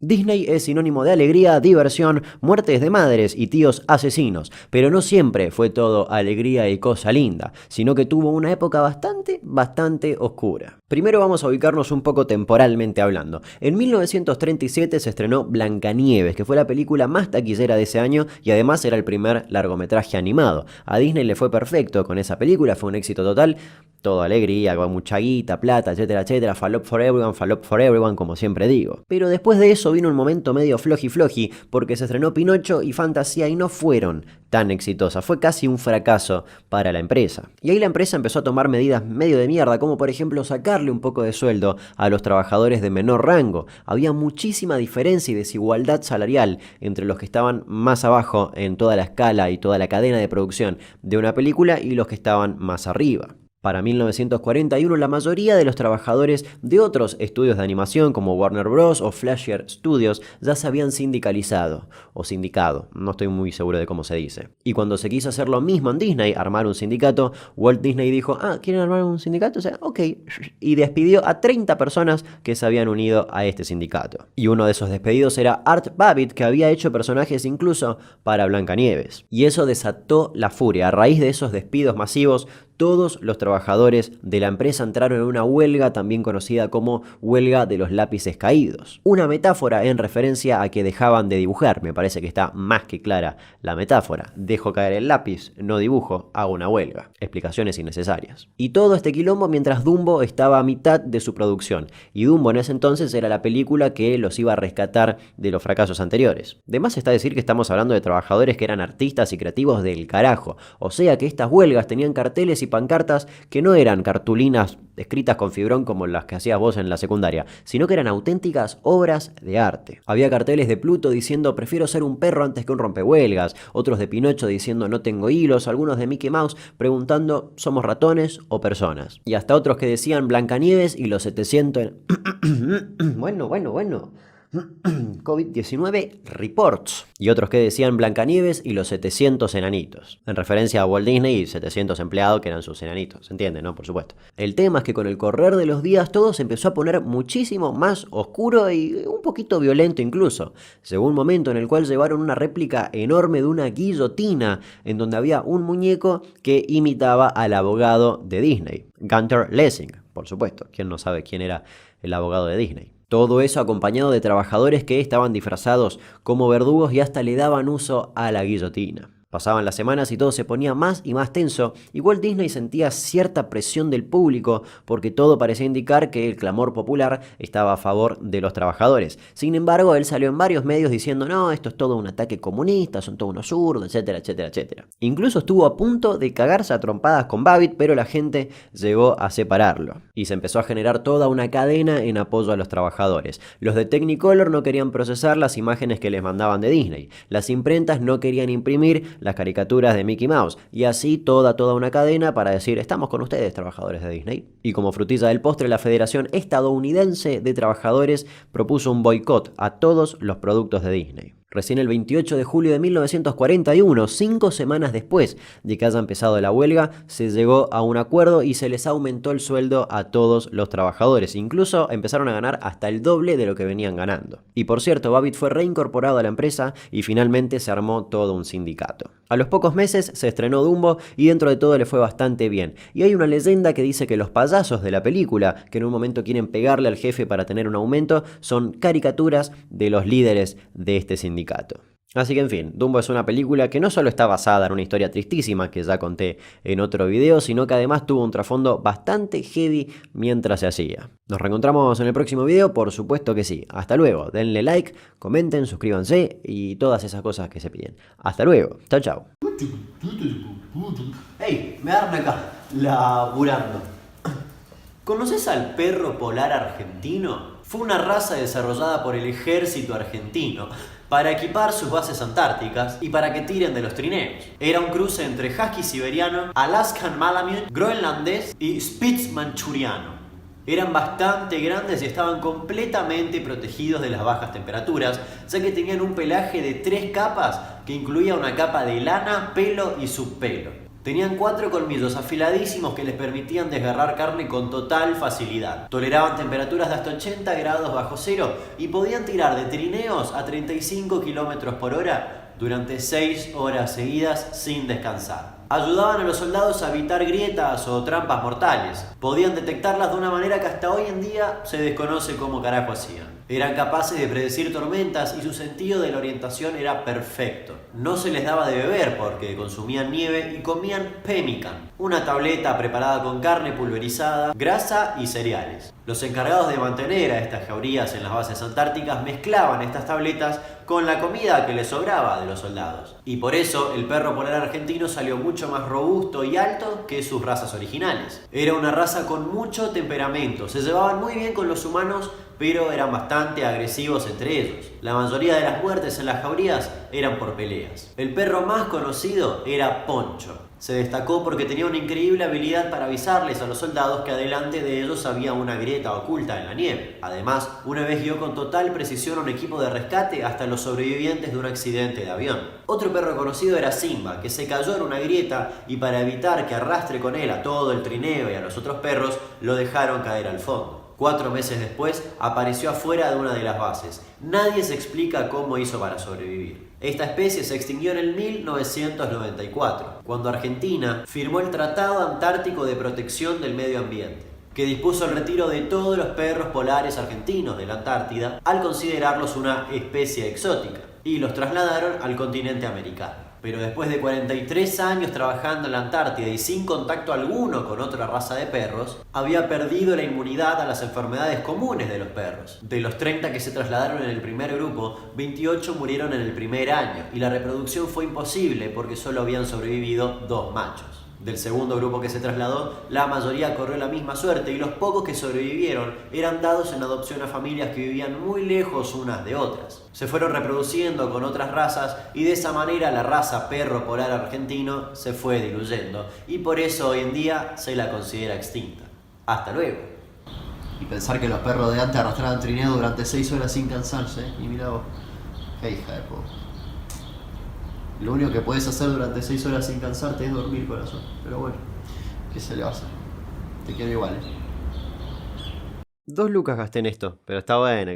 Disney es sinónimo de alegría, diversión, muertes de madres y tíos asesinos, pero no siempre fue todo alegría y cosa linda, sino que tuvo una época bastante oscura. Primero vamos a ubicarnos un poco temporalmente hablando. En 1937 se estrenó Blancanieves, que fue la película más taquillera de ese año y además era el primer largometraje animado. A Disney le fue perfecto con esa película, fue un éxito total, todo alegría, con mucha guita, plata, etcétera, etcétera, fall up for everyone, como siempre digo. Pero después de eso vino un momento medio floji, porque se estrenó Pinocho y Fantasía y no fueron tan exitosas, fue casi un fracaso para la empresa. Y ahí la empresa empezó a tomar medidas medio de mierda, como por ejemplo sacarle un poco de sueldo a los trabajadores de menor rango. Había muchísima diferencia y desigualdad salarial entre los que estaban más abajo en toda la escala y toda la cadena de producción de una película y los que estaban más arriba. Para 1941, la mayoría de los trabajadores de otros estudios de animación como Warner Bros. O Fleischer Studios ya se habían sindicalizado, o sindicado, no estoy muy seguro de cómo se dice. Y cuando se quiso hacer lo mismo en Disney, armar un sindicato, Walt Disney dijo, ¿quieren armar un sindicato? O sea, ok, y despidió a 30 personas que se habían unido a este sindicato. Y uno de esos despedidos era Art Babbitt, que había hecho personajes incluso para Blancanieves. Y eso desató la furia. A raíz de esos despidos masivos, todos los trabajadores de la empresa entraron en una huelga también conocida como huelga de los lápices caídos. Una metáfora en referencia a que dejaban de dibujar. Me parece que está más que clara la metáfora. Dejo caer el lápiz, no dibujo, hago una huelga. Explicaciones innecesarias. Y todo este quilombo mientras Dumbo estaba a mitad de su producción. Y Dumbo en ese entonces era la película que los iba a rescatar de los fracasos anteriores. De más está decir que estamos hablando de trabajadores que eran artistas y creativos del carajo. O sea que estas huelgas tenían carteles y pancartas que no eran cartulinas escritas con fibrón como las que hacías vos en la secundaria, sino que eran auténticas obras de arte. Había carteles de Pluto diciendo prefiero ser un perro antes que un rompehuelgas, otros de Pinocho diciendo no tengo hilos, algunos de Mickey Mouse preguntando ¿somos ratones o personas? Y hasta otros que decían Blancanieves y los 700... Bueno. COVID-19 Reports. Y otros que decían Blancanieves y los 700 enanitos. En referencia a Walt Disney y 700 empleados que eran sus enanitos. ¿Se entiende, no? Por supuesto. El tema es que con el correr de los días todo se empezó a poner muchísimo más oscuro y un poquito violento incluso. Llegó un momento en el cual llevaron una réplica enorme de una guillotina en donde había un muñeco que imitaba al abogado de Disney. Gunter Lessing, por supuesto. ¿Quién no sabe quién era el abogado de Disney? Todo eso acompañado de trabajadores que estaban disfrazados como verdugos y hasta le daban uso a la guillotina. Pasaban las semanas y todo se ponía más y más tenso, y Walt Disney sentía cierta presión del público porque todo parecía indicar que el clamor popular estaba a favor de los trabajadores. Sin embargo, él salió en varios medios diciendo no, esto es todo un ataque comunista, son todos unos zurdos, etcétera, etcétera, etcétera. Incluso estuvo a punto de cagarse a trompadas con Babbitt, pero la gente llegó a separarlo. Y se empezó a generar toda una cadena en apoyo a los trabajadores. Los de Technicolor no querían procesar las imágenes que les mandaban de Disney. Las imprentas no querían imprimir las caricaturas de Mickey Mouse, y así toda una cadena para decir estamos con ustedes, trabajadores de Disney. Y como frutilla del postre, la Federación Estadounidense de Trabajadores propuso un boicot a todos los productos de Disney. Recién el 28 de julio de 1941, 5 semanas después de que haya empezado la huelga, se llegó a un acuerdo y se les aumentó el sueldo a todos los trabajadores. Incluso empezaron a ganar hasta el doble de lo que venían ganando. Y por cierto, Babbitt fue reincorporado a la empresa y finalmente se armó todo un sindicato. A los pocos meses se estrenó Dumbo y dentro de todo le fue bastante bien. Y hay una leyenda que dice que los payasos de la película, que en un momento quieren pegarle al jefe para tener un aumento, son caricaturas de los líderes de este sindicato. Así que en fin, Dumbo es una película que no solo está basada en una historia tristísima que ya conté en otro video, sino que además tuvo un trasfondo bastante heavy mientras se hacía. ¿Nos reencontramos en el próximo video? Por supuesto que sí. Hasta luego. Denle like, comenten, suscríbanse y todas esas cosas que se piden. Hasta luego. Chao, chao. Hey, me agarran acá, laburando. ¿Conoces al perro polar argentino? Fue una raza desarrollada por el ejército argentino para equipar sus bases antárticas y para que tiren de los trineos. Era un cruce entre husky siberiano, Alaskan Malamute, groenlandés y Spitz manchuriano. Eran bastante grandes y estaban completamente protegidos de las bajas temperaturas, ya que tenían un pelaje de 3 capas que incluía una capa de lana, pelo y subpelo. Tenían 4 colmillos afiladísimos que les permitían desgarrar carne con total facilidad. Toleraban temperaturas de hasta 80 grados bajo cero y podían tirar de trineos a 35 km por hora durante 6 horas seguidas sin descansar. Ayudaban a los soldados a evitar grietas o trampas mortales. Podían detectarlas de una manera que hasta hoy en día se desconoce cómo carajo hacían. Eran capaces de predecir tormentas y su sentido de la orientación era perfecto. No se les daba de beber porque consumían nieve y comían pemmican, una tableta preparada con carne pulverizada, grasa y cereales. Los encargados de mantener a estas jaurías en las bases antárticas mezclaban estas tabletas con la comida que les sobraba de los soldados. Y por eso el perro polar argentino salió mucho más robusto y alto que sus razas originales. Era una raza con mucho temperamento, se llevaban muy bien con los humanos, pero eran bastante agresivos entre ellos. La mayoría de las muertes en las jaurías eran por peleas. El perro más conocido era Poncho. Se destacó porque tenía una increíble habilidad para avisarles a los soldados que adelante de ellos había una grieta oculta en la nieve. Además, una vez guió con total precisión a un equipo de rescate hasta los sobrevivientes de un accidente de avión. Otro perro conocido era Simba, que se cayó en una grieta y para evitar que arrastre con él a todo el trineo y a los otros perros, lo dejaron caer al fondo. 4 meses después apareció afuera de una de las bases. Nadie se explica cómo hizo para sobrevivir. Esta especie se extinguió en el 1994, cuando Argentina firmó el Tratado Antártico de Protección del Medio Ambiente, que dispuso el retiro de todos los perros polares argentinos de la Antártida al considerarlos una especie exótica, y los trasladaron al continente americano. Pero después de 43 años trabajando en la Antártida y sin contacto alguno con otra raza de perros, había perdido la inmunidad a las enfermedades comunes de los perros. De los 30 que se trasladaron en el primer grupo, 28 murieron en el primer año y la reproducción fue imposible porque solo habían sobrevivido 2 machos. Del segundo grupo que se trasladó, la mayoría corrió la misma suerte y los pocos que sobrevivieron eran dados en adopción a familias que vivían muy lejos unas de otras. Se fueron reproduciendo con otras razas y de esa manera la raza perro polar argentino se fue diluyendo y por eso hoy en día se la considera extinta. Hasta luego. Y pensar que los perros de antes arrastraban trineo durante 6 horas sin cansarse, y mira vos, qué hija de puta. Lo único que puedes hacer durante 6 horas sin cansarte es dormir, corazón. Pero bueno, ¿qué se le va a hacer? Te quiero igual, 2 lucas gasté en esto, pero está buena.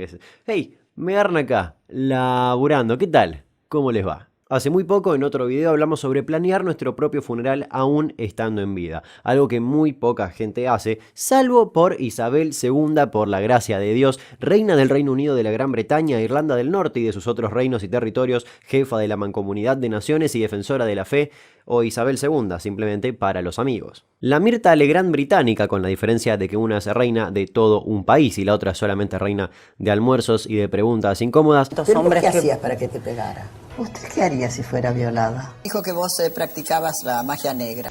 Hey, me agarran acá, laburando. ¿Qué tal? ¿Cómo les va? Hace muy poco en otro video hablamos sobre planear nuestro propio funeral aún estando en vida, algo que muy poca gente hace, salvo por Isabel II, por la gracia de Dios, reina del Reino Unido de la Gran Bretaña, Irlanda del Norte y de sus otros reinos y territorios, jefa de la Mancomunidad de Naciones y defensora de la fe, o Isabel II, simplemente para los amigos. La Mirta Legrand británica, con la diferencia de que una es reina de todo un país y la otra solamente reina de almuerzos y de preguntas incómodas. ¿Qué hacías para que te pegara? ¿Usted qué haría si fuera violada? Dijo que vos practicabas la magia negra.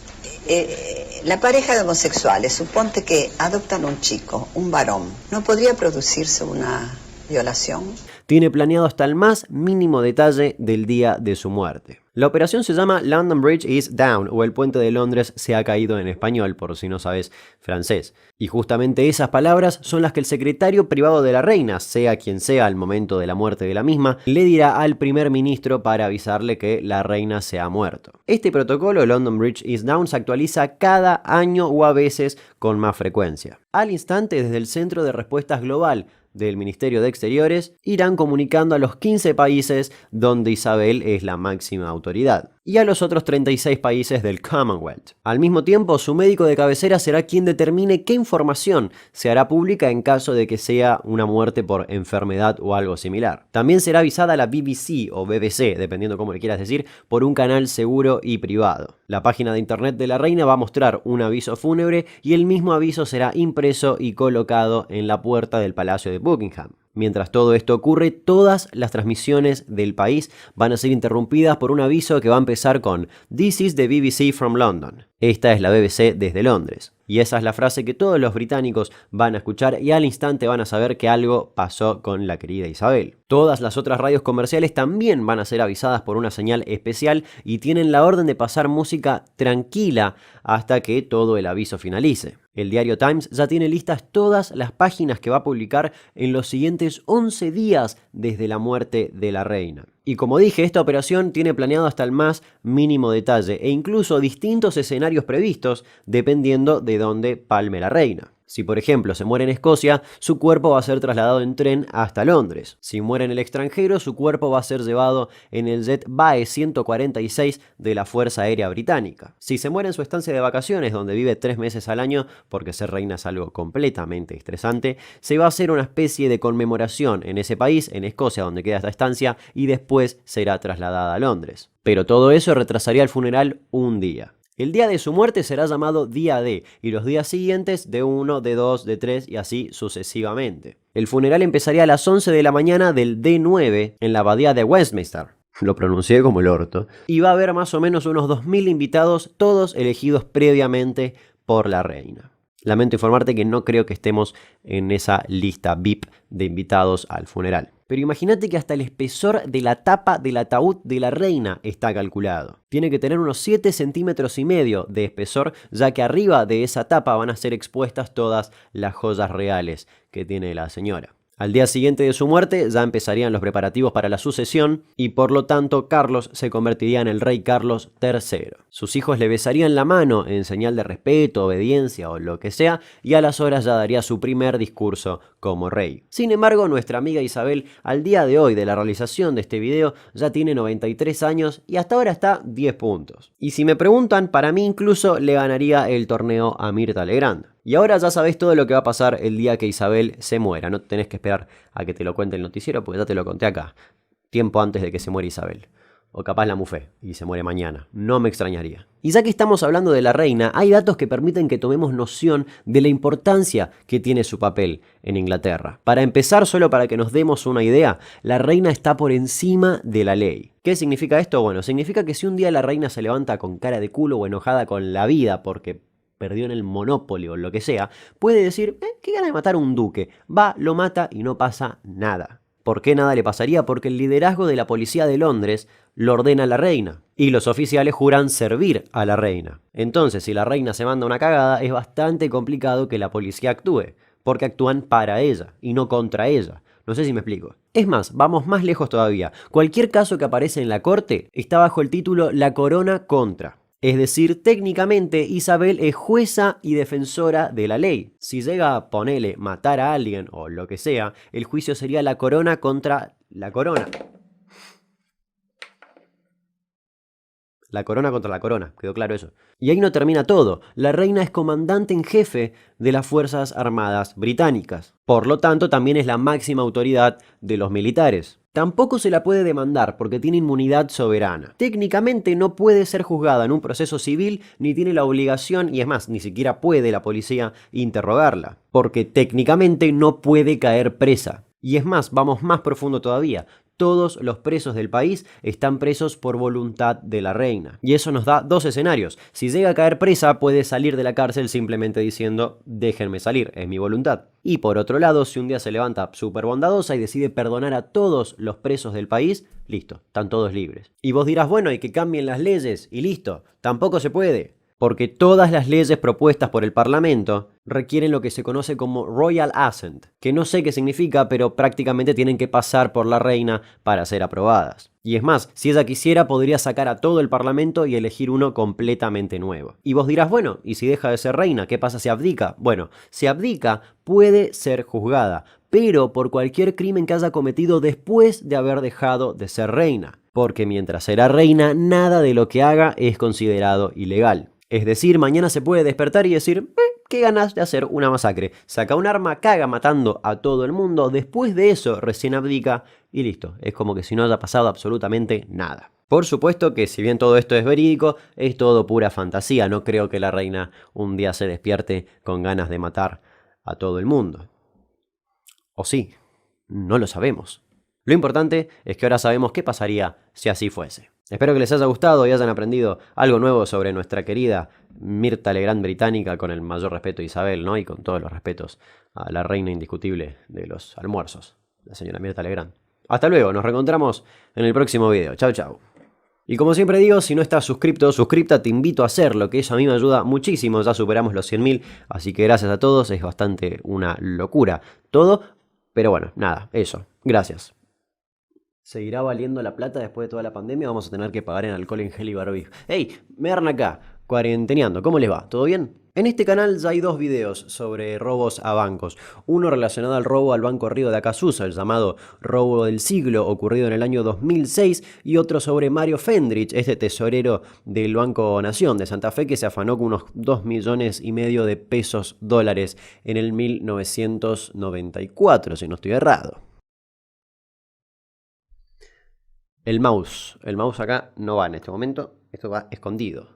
La pareja de homosexuales, suponte que adoptan un chico, un varón. ¿No podría producirse una violación? Tiene planeado hasta el más mínimo detalle del día de su muerte. La operación se llama London Bridge is Down, o el puente de Londres se ha caído en español, por si no sabes francés. Y justamente esas palabras son las que el secretario privado de la reina, sea quien sea al momento de la muerte de la misma, le dirá al primer ministro para avisarle que la reina se ha muerto. Este protocolo, London Bridge is Down, se actualiza cada año o a veces con más frecuencia. Al instante, desde el Centro de Respuestas Global del Ministerio de Exteriores, irán comunicando a los 15 países donde Isabel es la máxima autoridad y a los otros 36 países del Commonwealth. Al mismo tiempo, su médico de cabecera será quien determine qué información se hará pública en caso de que sea una muerte por enfermedad o algo similar. También será avisada la BBC o BBC, dependiendo cómo le quieras decir, por un canal seguro y privado. La página de internet de la reina va a mostrar un aviso fúnebre y el mismo aviso será impreso y colocado en la puerta del Palacio de Buckingham. Mientras todo esto ocurre, todas las transmisiones del país van a ser interrumpidas por un aviso que va a empezar con "This is the BBC from London". Esta es la BBC desde Londres. Y esa es la frase que todos los británicos van a escuchar y al instante van a saber que algo pasó con la querida Isabel. Todas las otras radios comerciales también van a ser avisadas por una señal especial y tienen la orden de pasar música tranquila hasta que todo el aviso finalice. El diario Times ya tiene listas todas las páginas que va a publicar en los siguientes 11 días desde la muerte de la reina. Y como dije, esta operación tiene planeado hasta el más mínimo detalle e incluso distintos escenarios previstos dependiendo de dónde palme la reina. Si por ejemplo se muere en Escocia, su cuerpo va a ser trasladado en tren hasta Londres. Si muere en el extranjero, su cuerpo va a ser llevado en el jet BAe 146 de la Fuerza Aérea Británica. Si se muere en su estancia de vacaciones, donde vive 3 meses al año, porque ser reina es algo completamente estresante, se va a hacer una especie de conmemoración en ese país, en Escocia, donde queda esta estancia, y después será trasladada a Londres. Pero todo eso retrasaría el funeral un día. El día de su muerte será llamado día D y los días siguientes de 1, de 2, de 3 y así sucesivamente. El funeral empezaría a las 11 de la mañana del D9 en la abadía de Westminster. Lo pronuncié como el orto. Y va a haber más o menos unos 2000 invitados, todos elegidos previamente por la reina. Lamento informarte que no creo que estemos en esa lista VIP de invitados al funeral. Pero imagínate que hasta el espesor de la tapa del ataúd de la reina está calculado. Tiene que tener unos 7,5 centímetros de espesor, ya que arriba de esa tapa van a ser expuestas todas las joyas reales que tiene la señora. Al día siguiente de su muerte ya empezarían los preparativos para la sucesión y por lo tanto Carlos se convertiría en el rey Carlos III. Sus hijos le besarían la mano en señal de respeto, obediencia o lo que sea y a las horas ya daría su primer discurso como rey. Sin embargo, nuestra amiga Isabel al día de hoy de la realización de este video ya tiene 93 años y hasta ahora está 10 puntos. Y si me preguntan, para mí incluso le ganaría el torneo a Mirta Legrand. Y ahora ya sabés todo lo que va a pasar el día que Isabel se muera. No tenés que esperar a que te lo cuente el noticiero porque ya te lo conté acá, tiempo antes de que se muera Isabel. O capaz la mufé y se muere mañana. No me extrañaría. Y ya que estamos hablando de la reina, hay datos que permiten que tomemos noción de la importancia que tiene su papel en Inglaterra. Para empezar, solo para que nos demos una idea, la reina está por encima de la ley. ¿Qué significa esto? Bueno, significa que si un día la reina se levanta con cara de culo o enojada con la vida porque perdió en el Monopoly o lo que sea, puede decir, qué gana de matar a un duque. Va, lo mata y no pasa nada. ¿Por qué nada le pasaría? Porque el liderazgo de la policía de Londres lo ordena la reina y los oficiales juran servir a la reina. Entonces, si la reina se manda una cagada, es bastante complicado que la policía actúe, porque actúan para ella y no contra ella. No sé si me explico. Es más, vamos más lejos todavía. Cualquier caso que aparece en la corte está bajo el título La corona contra. Es decir, técnicamente Isabel es jueza y defensora de la ley. Si llega a ponerle matar a alguien o lo que sea, el juicio sería la corona contra la corona. La corona contra la corona, quedó claro eso. Y ahí no termina todo. La reina es comandante en jefe de las Fuerzas Armadas británicas. Por lo tanto, también es la máxima autoridad de los militares. Tampoco se la puede demandar porque tiene inmunidad soberana. Técnicamente no puede ser juzgada en un proceso civil ni tiene la obligación, y es más, ni siquiera puede la policía interrogarla. Porque técnicamente no puede caer presa. Y es más, vamos más profundo todavía. Todos los presos del país están presos por voluntad de la reina. Y eso nos da dos escenarios. Si llega a caer presa, puede salir de la cárcel simplemente diciendo, déjenme salir, es mi voluntad. Y por otro lado, si un día se levanta súper bondadosa y decide perdonar a todos los presos del país, listo, están todos libres. Y vos dirás, bueno, y que cambien las leyes, y listo, tampoco se puede. Porque todas las leyes propuestas por el Parlamento requieren lo que se conoce como Royal Assent, que no sé qué significa, pero prácticamente tienen que pasar por la reina para ser aprobadas. Y es más, si ella quisiera podría sacar a todo el Parlamento y elegir uno completamente nuevo. Y vos dirás, bueno, ¿y si deja de ser reina? ¿Qué pasa si abdica? Bueno, si abdica puede ser juzgada, pero por cualquier crimen que haya cometido después de haber dejado de ser reina. Porque mientras era reina, nada de lo que haga es considerado ilegal. Es decir, mañana se puede despertar y decir, qué ganas de hacer una masacre. Saca un arma, caga matando a todo el mundo, después de eso recién abdica y listo. Es como que si no haya pasado absolutamente nada. Por supuesto que si bien todo esto es verídico, es todo pura fantasía. No creo que la reina un día se despierte con ganas de matar a todo el mundo. ¿O sí? No lo sabemos. Lo importante es que ahora sabemos qué pasaría si así fuese. Espero que les haya gustado y hayan aprendido algo nuevo sobre nuestra querida Mirta Legrand británica, con el mayor respeto a Isabel, ¿no? Y con todos los respetos a la reina indiscutible de los almuerzos, la señora Mirta Legrand. Hasta luego, nos reencontramos en el próximo video. Chau, chau. Y como siempre digo, si no estás suscripto, suscripta, te invito a hacerlo, que eso a mí me ayuda muchísimo. Ya superamos los 100.000, así que gracias a todos, es bastante una locura todo. Pero bueno, nada, eso. Gracias. ¿Seguirá valiendo la plata después de toda la pandemia? Vamos a tener que pagar en alcohol en gel y barbijo. ¡Hey! Me agarran acá, cuarenteneando. ¿Cómo les va? ¿Todo bien? En este canal ya hay 2 videos sobre robos a bancos. Uno relacionado al robo al Banco Río de Acasusa, el llamado robo del siglo, ocurrido en el año 2006, y otro sobre Mario Fendrich, este tesorero del Banco Nación de Santa Fe, que se afanó con unos 2,5 millones de pesos dólares en el 1994, si no estoy errado. El mouse acá no va en este momento, esto va escondido.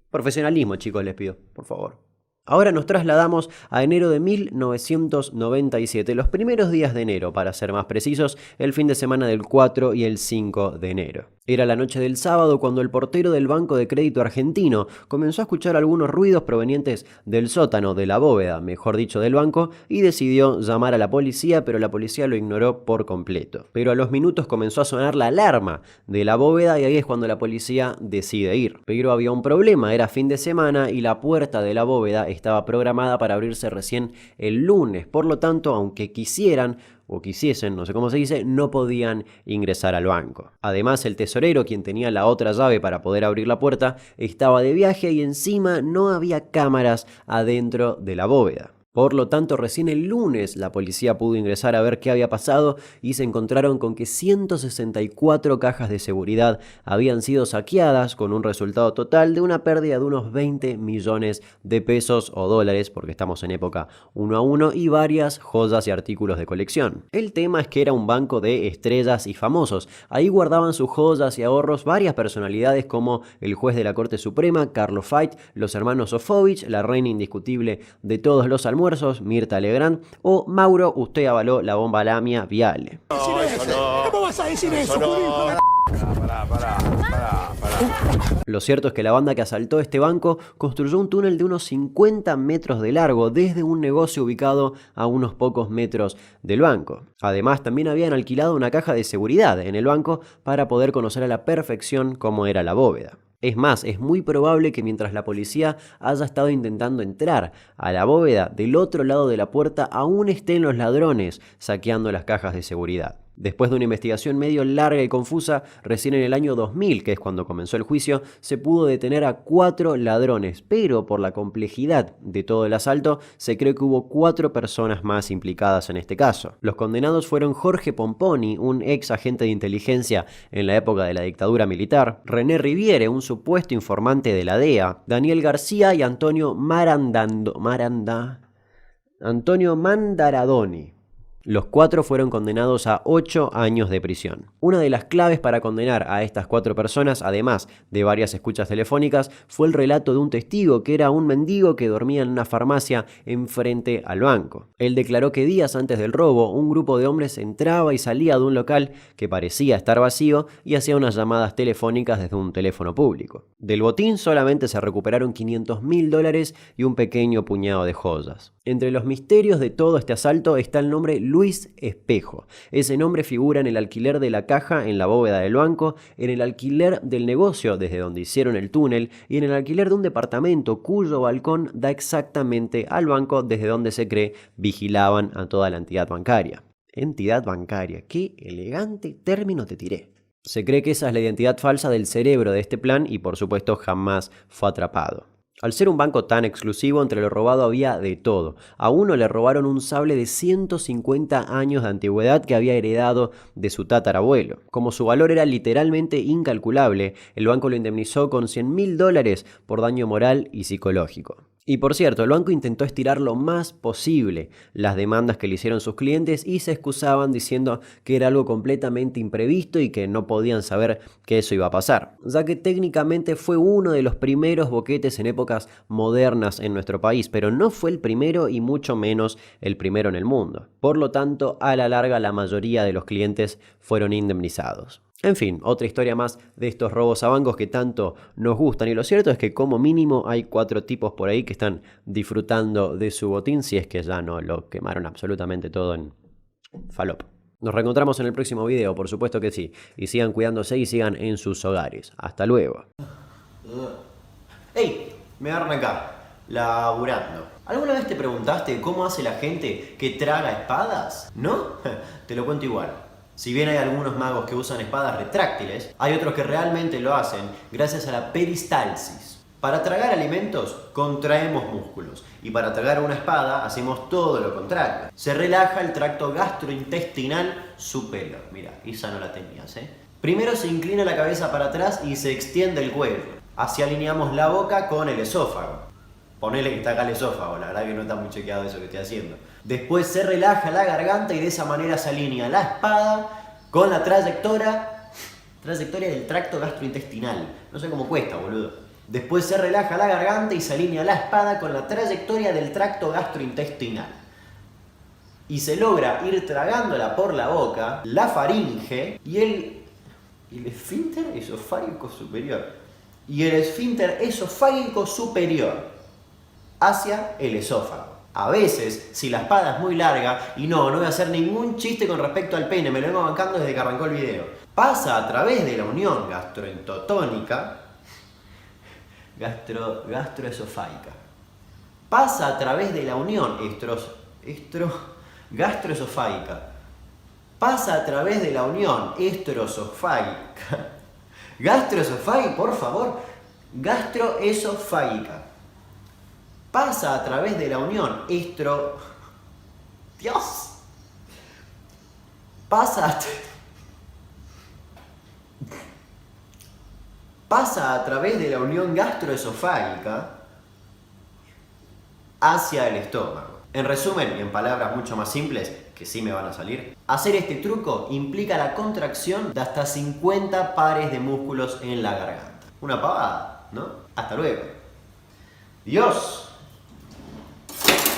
Profesionalismo, chicos, les pido, por favor. Ahora nos trasladamos a enero de 1997, los primeros días de enero, para ser más precisos, el fin de semana del 4 y el 5 de enero. Era la noche del sábado cuando el portero del Banco de Crédito Argentino comenzó a escuchar algunos ruidos provenientes del sótano, de la bóveda, mejor dicho, del banco, y decidió llamar a la policía, pero la policía lo ignoró por completo. Pero a los minutos comenzó a sonar la alarma de la bóveda y ahí es cuando la policía decide ir. Pero había un problema, era fin de semana y la puerta de la bóveda estaba programada para abrirse recién el lunes. Por lo tanto, aunque quisieran o quisiesen, no sé cómo se dice, no podían ingresar al banco. Además, el tesorero, quien tenía la otra llave para poder abrir la puerta, estaba de viaje y encima no había cámaras adentro de la bóveda. Por lo tanto, recién el lunes la policía pudo ingresar a ver qué había pasado y se encontraron con que 164 cajas de seguridad habían sido saqueadas, con un resultado total de una pérdida de unos 20 millones de pesos o dólares, porque estamos en época 1 a 1, y varias joyas y artículos de colección. El tema es que era un banco de estrellas y famosos. Ahí guardaban sus joyas y ahorros varias personalidades como el juez de la Corte Suprema, Carlos Fait, los hermanos Sofovich, la reina indiscutible de todos los almuerzos, Mirta Legrand, o Mauro, usted avaló la bomba Lamia Viale. ¿Cómo vas a decir eso? Lo cierto es que la banda que asaltó este banco construyó un túnel de unos 50 metros de largo desde un negocio ubicado a unos pocos metros del banco. Además, también habían alquilado una caja de seguridad en el banco para poder conocer a la perfección cómo era la bóveda. Es más, es muy probable que mientras la policía haya estado intentando entrar a la bóveda, del otro lado de la puerta aún estén los ladrones saqueando las cajas de seguridad. Después de una investigación medio larga y confusa, recién en el año 2000, que es cuando comenzó el juicio, se pudo detener a 4 ladrones, pero por la complejidad de todo el asalto, se cree que hubo 4 personas más implicadas en este caso. Los condenados fueron Jorge Pomponi, un ex agente de inteligencia en la época de la dictadura militar, René Riviere, un supuesto informante de la DEA, Daniel García y Antonio Mandaradoni. Los 4 fueron condenados a 8 años de prisión. Una de las claves para condenar a estas 4 personas, además de varias escuchas telefónicas, fue el relato de un testigo que era un mendigo que dormía en una farmacia enfrente al banco. Él declaró que días antes del robo, un grupo de hombres entraba y salía de un local que parecía estar vacío y hacía unas llamadas telefónicas desde un teléfono público. Del botín solamente se recuperaron $500.000 y un pequeño puñado de joyas. Entre los misterios de todo este asalto está el nombre Luis Espejo. Ese nombre figura en el alquiler de la caja en la bóveda del banco, en el alquiler del negocio desde donde hicieron el túnel y en el alquiler de un departamento cuyo balcón da exactamente al banco desde donde se cree vigilaban a toda la entidad bancaria. Entidad bancaria, qué elegante término te tiré. Se cree que esa es la identidad falsa del cerebro de este plan y por supuesto jamás fue atrapado. Al ser un banco tan exclusivo, entre lo robado había de todo. A uno le robaron un sable de 150 años de antigüedad que había heredado de su tatarabuelo. Como su valor era literalmente incalculable, el banco lo indemnizó con $100.000 por daño moral y psicológico. Y por cierto, el banco intentó estirar lo más posible las demandas que le hicieron sus clientes y se excusaban diciendo que era algo completamente imprevisto y que no podían saber que eso iba a pasar, ya que técnicamente fue uno de los primeros boquetes en épocas modernas en nuestro país, pero no fue el primero y mucho menos el primero en el mundo. Por lo tanto, a la larga la mayoría de los clientes fueron indemnizados. En fin, otra historia más de estos robos a bancos que tanto nos gustan, y lo cierto es que como mínimo hay 4 tipos por ahí que están disfrutando de su botín, si es que ya no lo quemaron absolutamente todo en falopa. Nos reencontramos en el próximo video, por supuesto que sí, y sigan cuidándose y sigan en sus hogares. Hasta luego. ¡Ey! Me agarran acá, laburando. ¿Alguna vez te preguntaste cómo hace la gente que traga espadas? ¿No? Te lo cuento igual. Si bien hay algunos magos que usan espadas retráctiles, hay otros que realmente lo hacen gracias a la peristalsis. Para tragar alimentos, contraemos músculos, y para tragar una espada hacemos todo lo contrario. Se relaja el tracto gastrointestinal superior. Mira, esa no la tenías, ¿eh? Primero se inclina la cabeza para atrás y se extiende el cuello. Así alineamos la boca con el esófago. Ponele que está acá el esófago, la verdad que no está muy chequeado eso que estoy haciendo. Después se relaja la garganta y de esa manera se alinea la espada con la trayectoria del tracto gastrointestinal. No sé cómo cuesta, boludo. Después se relaja la garganta y se alinea la espada con la trayectoria del tracto gastrointestinal. Y se logra ir tragándola por la boca, la faringe y el esfínter esofágico superior. Y el esfínter esofágico superior hacia el esófago. A veces, si la espada es muy larga, y no voy a hacer ningún chiste con respecto al pene, me lo vengo bancando desde que arrancó el video, pasa a través de la unión gastroentotónica, gastroesofágica. Pasa a través de la unión gastroesofágica. Pasa a través de la unión gastroesofágica, por favor. Gastroesofágica. Pasa a través de la unión Dios. Pasa a través de la unión gastroesofágica hacia el estómago. En resumen, y en palabras mucho más simples, que sí me van a salir, hacer este truco implica la contracción de hasta 50 pares de músculos en la garganta. Una pavada, ¿no? Hasta luego. Dios.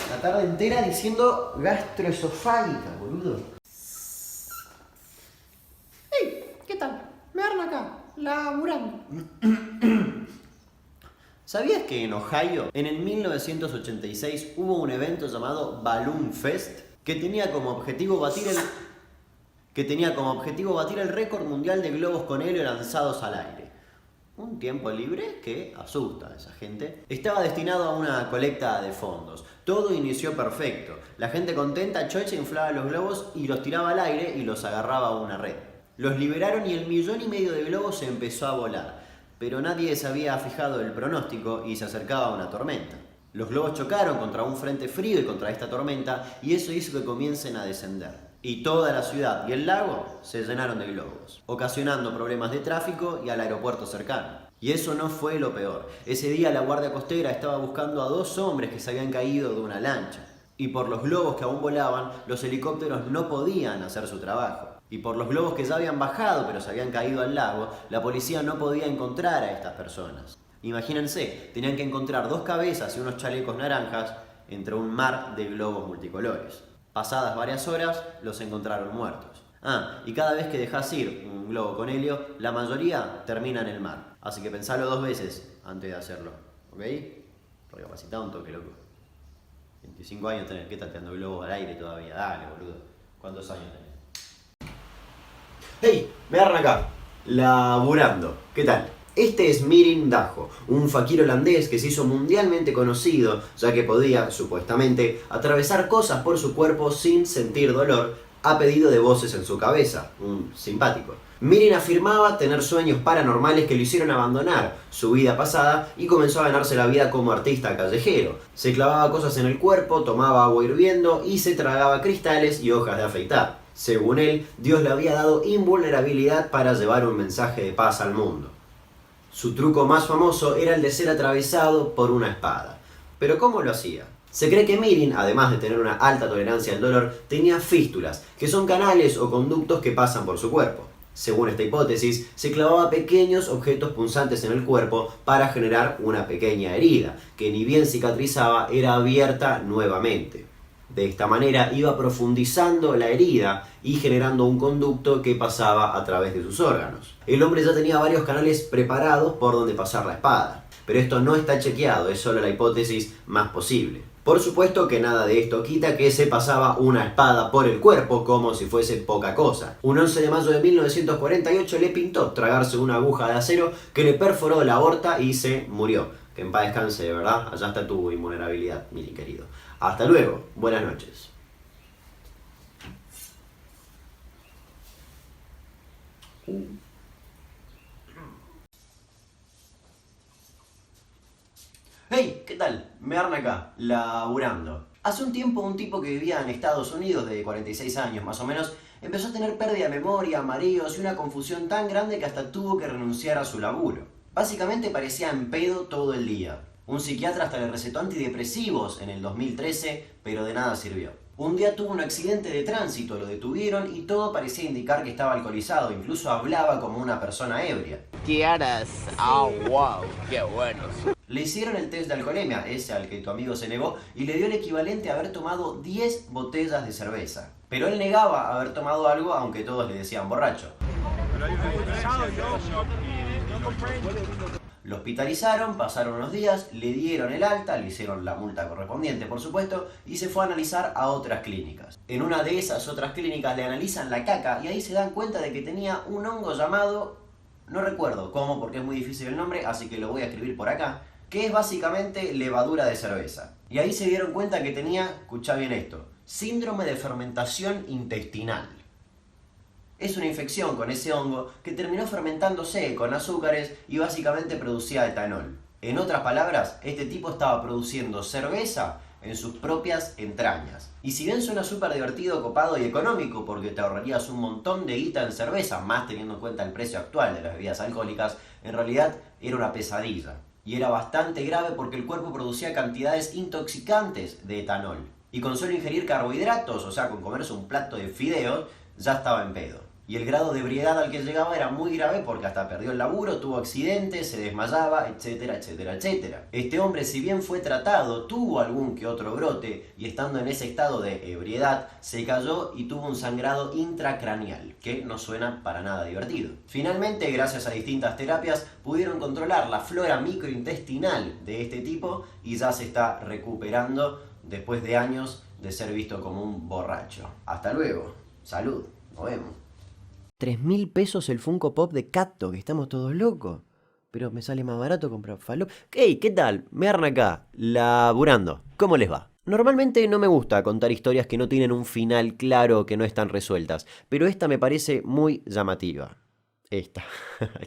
La tarde entera diciendo gastroesofágica, boludo. Hey, ¿qué tal? Me agarran acá, laburando. ¿Sabías que en Ohio, en el 1986, hubo un evento llamado Balloon Fest que tenía como objetivo batir el récord mundial de globos con helio lanzados al aire? Un tiempo libre que asusta a esa gente. Estaba destinado a una colecta de fondos. Todo inició perfecto. La gente contenta, chocha, inflaba los globos y los tiraba al aire y los agarraba a una red. Los liberaron y el 1,5 millones de globos se empezó a volar. Pero nadie se había fijado el pronóstico y se acercaba una tormenta. Los globos chocaron contra un frente frío y contra esta tormenta y eso hizo que comiencen a descender. Y toda la ciudad y el lago se llenaron de globos, ocasionando problemas de tráfico y al aeropuerto cercano. Y eso no fue lo peor. Ese día la Guardia Costera estaba buscando a 2 hombres que se habían caído de una lancha. Y por los globos que aún volaban, los helicópteros no podían hacer su trabajo. Y por los globos que ya habían bajado pero se habían caído al lago, la policía no podía encontrar a estas personas. Imagínense, tenían que encontrar 2 cabezas y unos chalecos naranjas entre un mar de globos multicolores. Pasadas varias horas, los encontraron muertos. Y cada vez que dejas ir un globo con helio, la mayoría termina en el mar. Así que pensalo 2 veces antes de hacerlo, ¿ok? Recapacitá un toque, loco. 25 años tenés que estar tirando globos al aire todavía. Dale, boludo. ¿Cuántos años tenés? ¡Hey! Me agarran acá, laburando. ¿Qué tal? Este es Mirin Dajo, un fakir holandés que se hizo mundialmente conocido, ya que podía, supuestamente, atravesar cosas por su cuerpo sin sentir dolor, a pedido de voces en su cabeza. Un simpático. Mirin afirmaba tener sueños paranormales que lo hicieron abandonar su vida pasada y comenzó a ganarse la vida como artista callejero. Se clavaba cosas en el cuerpo, tomaba agua hirviendo y se tragaba cristales y hojas de afeitar. Según él, Dios le había dado invulnerabilidad para llevar un mensaje de paz al mundo. Su truco más famoso era el de ser atravesado por una espada. ¿Pero cómo lo hacía? Se cree que Mirin, además de tener una alta tolerancia al dolor, tenía fístulas, que son canales o conductos que pasan por su cuerpo. Según esta hipótesis, se clavaba pequeños objetos punzantes en el cuerpo para generar una pequeña herida, que ni bien cicatrizaba era abierta nuevamente. De esta manera iba profundizando la herida y generando un conducto que pasaba a través de sus órganos. El hombre ya tenía varios canales preparados por donde pasar la espada, pero esto no está chequeado, es solo la hipótesis más posible. Por supuesto que nada de esto quita que se pasaba una espada por el cuerpo como si fuese poca cosa. Un 11 de mayo de 1948 le pintó tragarse una aguja de acero que le perforó la aorta y se murió. Que en paz descanse, de verdad. Allá está tu invulnerabilidad, mi querido. Hasta luego. Buenas noches. Hey, ¿qué tal? Me arna acá, laburando. Hace un tiempo un tipo que vivía en Estados Unidos, de 46 años más o menos, empezó a tener pérdida de memoria, mareos y una confusión tan grande que hasta tuvo que renunciar a su laburo. Básicamente parecía en pedo todo el día. Un psiquiatra hasta le recetó antidepresivos en el 2013, pero de nada sirvió. Un día tuvo un accidente de tránsito, lo detuvieron y todo parecía indicar que estaba alcoholizado, incluso hablaba como una persona ebria. ¿Qué harás? ¡Ah, wow! ¡Qué buenos! Le hicieron el test de alcoholemia, ese al que tu amigo se negó, y le dio el equivalente a haber tomado 10 botellas de cerveza. Pero él negaba haber tomado algo, aunque todos le decían borracho. Lo hospitalizaron, pasaron unos días, le dieron el alta, le hicieron la multa correspondiente, por supuesto, y se fue a analizar a otras clínicas. En una de esas otras clínicas le analizan la caca y ahí se dan cuenta de que tenía un hongo llamado, no recuerdo cómo porque es muy difícil el nombre, así que lo voy a escribir por acá, que es básicamente levadura de cerveza. Y ahí se dieron cuenta que tenía, escuchá bien esto, síndrome de fermentación intestinal. Es una infección con ese hongo que terminó fermentándose con azúcares y básicamente producía etanol. En otras palabras, este tipo estaba produciendo cerveza en sus propias entrañas. Y si bien suena súper divertido, copado y económico porque te ahorrarías un montón de guita en cerveza, más teniendo en cuenta el precio actual de las bebidas alcohólicas, en realidad era una pesadilla. Y era bastante grave porque el cuerpo producía cantidades intoxicantes de etanol. Y con solo ingerir carbohidratos, o sea, con comerse un plato de fideos, ya estaba en pedo. Y el grado de ebriedad al que llegaba era muy grave porque hasta perdió el laburo, tuvo accidentes, se desmayaba, etcétera, etcétera, etcétera. Este hombre, si bien fue tratado, tuvo algún que otro brote y estando en ese estado de ebriedad, se cayó y tuvo un sangrado intracraneal, que no suena para nada divertido. Finalmente, gracias a distintas terapias, pudieron controlar la flora microintestinal de este tipo y ya se está recuperando después de años de ser visto como un borracho. Hasta luego. Salud. Nos vemos. 3.000 pesos el Funko Pop de Cato, que estamos todos locos. Pero me sale más barato comprar falo. Hey, ¿qué tal? Me arna acá, laburando. ¿Cómo les va? Normalmente no me gusta contar historias que no tienen un final claro o que no están resueltas, pero esta me parece muy llamativa. Esta.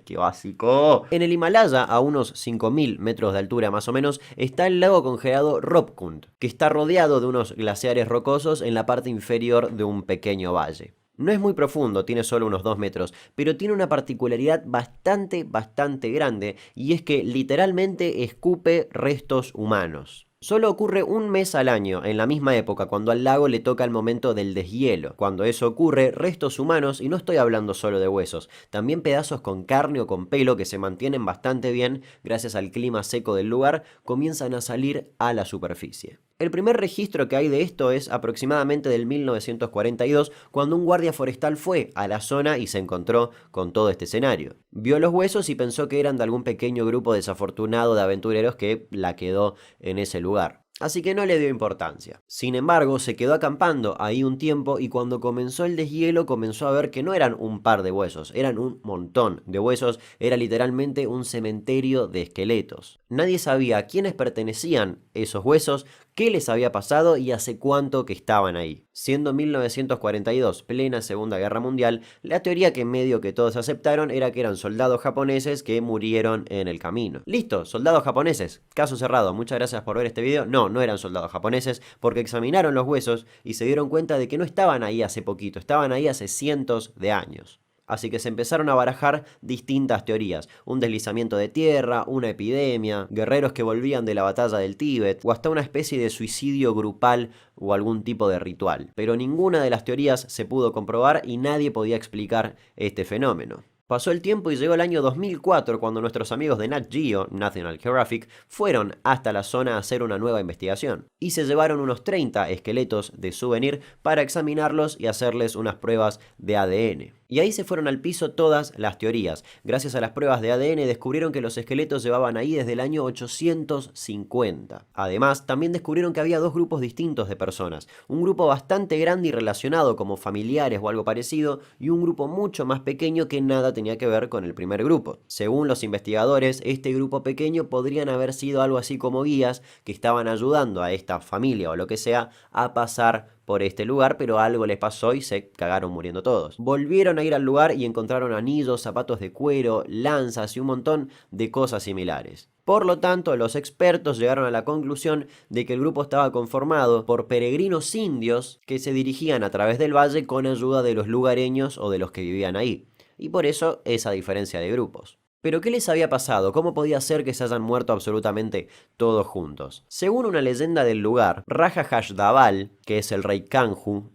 ¡Qué básico! En el Himalaya, a unos 5.000 metros de altura más o menos, está el lago congelado Ropkund, que está rodeado de unos glaciares rocosos en la parte inferior de un pequeño valle. No es muy profundo, tiene solo unos 2 metros, pero tiene una particularidad bastante grande, y es que literalmente escupe restos humanos. Solo ocurre un mes al año, en la misma época, cuando al lago le toca el momento del deshielo. Cuando eso ocurre, restos humanos, y no estoy hablando solo de huesos, también pedazos con carne o con pelo que se mantienen bastante bien gracias al clima seco del lugar, comienzan a salir a la superficie. El primer registro que hay de esto es aproximadamente del 1942, cuando un guardia forestal fue a la zona y se encontró con todo este escenario. Vio los huesos y pensó que eran de algún pequeño grupo desafortunado de aventureros que la quedó en ese lugar. Así que no le dio importancia. Sin embargo, se quedó acampando ahí un tiempo y cuando comenzó el deshielo comenzó a ver que no eran un par de huesos, eran un montón de huesos, era literalmente un cementerio de esqueletos. Nadie sabía a quiénes pertenecían esos huesos, qué les había pasado y hace cuánto que estaban ahí. Siendo 1942, plena Segunda Guerra Mundial, la teoría que medio que todos aceptaron era que eran soldados japoneses que murieron en el camino. Listo, soldados japoneses, caso cerrado, muchas gracias por ver este video. No eran soldados japoneses porque examinaron los huesos y se dieron cuenta de que no estaban ahí hace poquito, estaban ahí hace cientos de años. Así que se empezaron a barajar distintas teorías, un deslizamiento de tierra, una epidemia, guerreros que volvían de la batalla del Tíbet, o hasta una especie de suicidio grupal o algún tipo de ritual. Pero ninguna de las teorías se pudo comprobar y nadie podía explicar este fenómeno. Pasó el tiempo y llegó el año 2004 cuando nuestros amigos de Nat Geo, National Geographic, fueron hasta la zona a hacer una nueva investigación. Y se llevaron unos 30 esqueletos de souvenir para examinarlos y hacerles unas pruebas de ADN. Y ahí se fueron al piso todas las teorías. Gracias a las pruebas de ADN descubrieron que los esqueletos llevaban ahí desde el año 850. Además, también descubrieron que había dos grupos distintos de personas. Un grupo bastante grande y relacionado como familiares o algo parecido, y un grupo mucho más pequeño que nada tenía que ver con el primer grupo. Según los investigadores, este grupo pequeño podrían haber sido algo así como guías que estaban ayudando a esta familia o lo que sea a pasar por este lugar, pero algo les pasó y se cagaron muriendo todos. Volvieron a ir al lugar y encontraron anillos, zapatos de cuero, lanzas y un montón de cosas similares. Por lo tanto, los expertos llegaron a la conclusión de que el grupo estaba conformado por peregrinos indios que se dirigían a través del valle con ayuda de los lugareños o de los que vivían ahí. Y por eso esa diferencia de grupos. ¿Pero qué les había pasado? ¿Cómo podía ser que se hayan muerto absolutamente todos juntos? Según una leyenda del lugar, Raja Hasdrubal, que es el rey Kanhu,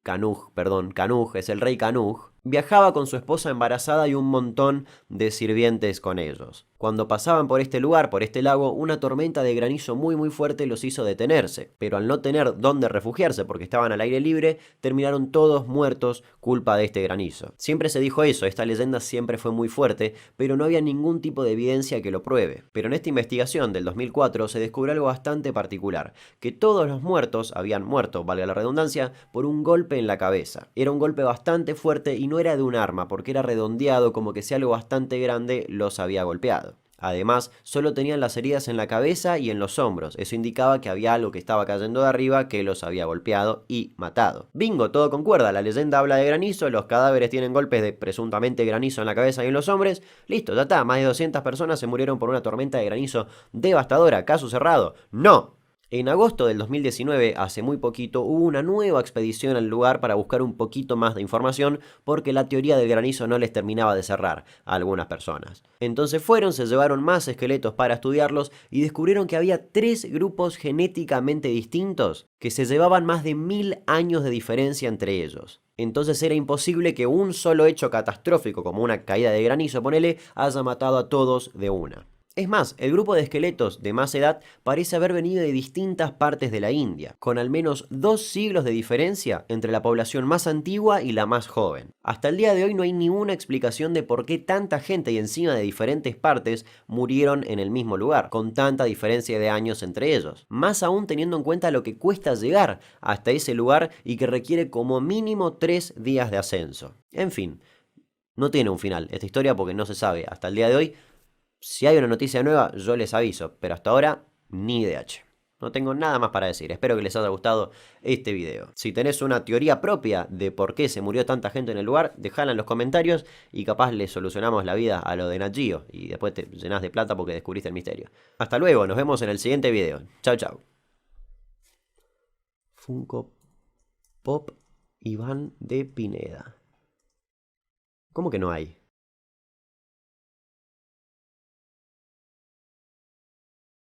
Kanuj es el rey Kanuj, viajaba con su esposa embarazada y un montón de sirvientes con ellos. Cuando pasaban por este lugar, por este lago, una tormenta de granizo muy fuerte los hizo detenerse, pero al no tener dónde refugiarse porque estaban al aire libre, terminaron todos muertos culpa de este granizo. Siempre se dijo eso, esta leyenda siempre fue muy fuerte, pero no había ningún tipo de evidencia que lo pruebe. Pero en esta investigación del 2004 se descubrió algo bastante particular, que todos los muertos habían muerto, valga la redundancia, por un golpe en la cabeza. Era un golpe bastante fuerte y no era de un arma, porque era redondeado como que si algo bastante grande los había golpeado. Además, solo tenían las heridas en la cabeza y en los hombros. Eso indicaba que había algo que estaba cayendo de arriba que los había golpeado y matado. Bingo, todo concuerda. La leyenda habla de granizo, los cadáveres tienen golpes de presuntamente granizo en la cabeza y en los hombros. Listo, ya está. Más de 200 personas se murieron por una tormenta de granizo devastadora. Caso cerrado. ¡No! En agosto del 2019, hace muy poquito, hubo una nueva expedición al lugar para buscar un poquito más de información porque la teoría del granizo no les terminaba de cerrar a algunas personas. Entonces fueron, se llevaron más esqueletos para estudiarlos y descubrieron que había 3 grupos genéticamente distintos que se llevaban más de 1000 años de diferencia entre ellos. Entonces era imposible que un solo hecho catastrófico como una caída de granizo, ponele, haya matado a todos de una. Es más, el grupo de esqueletos de más edad parece haber venido de distintas partes de la India, con al menos 2 siglos de diferencia entre la población más antigua y la más joven. Hasta el día de hoy no hay ninguna explicación de por qué tanta gente y encima de diferentes partes murieron en el mismo lugar, con tanta diferencia de años entre ellos. Más aún teniendo en cuenta lo que cuesta llegar hasta ese lugar y que requiere como mínimo 3 días de ascenso. En fin, no tiene un final esta historia porque no se sabe hasta el día de hoy. Si hay una noticia nueva, yo les aviso, pero hasta ahora, ni idea. No tengo nada más para decir, espero que les haya gustado este video. Si tenés una teoría propia de por qué se murió tanta gente en el lugar, dejala en los comentarios y capaz le solucionamos la vida a lo de Nat Geo y después te llenás de plata porque descubriste el misterio. Hasta luego, nos vemos en el siguiente video. Chau, chau. Funko Pop Iván de Pineda. ¿Cómo que no hay?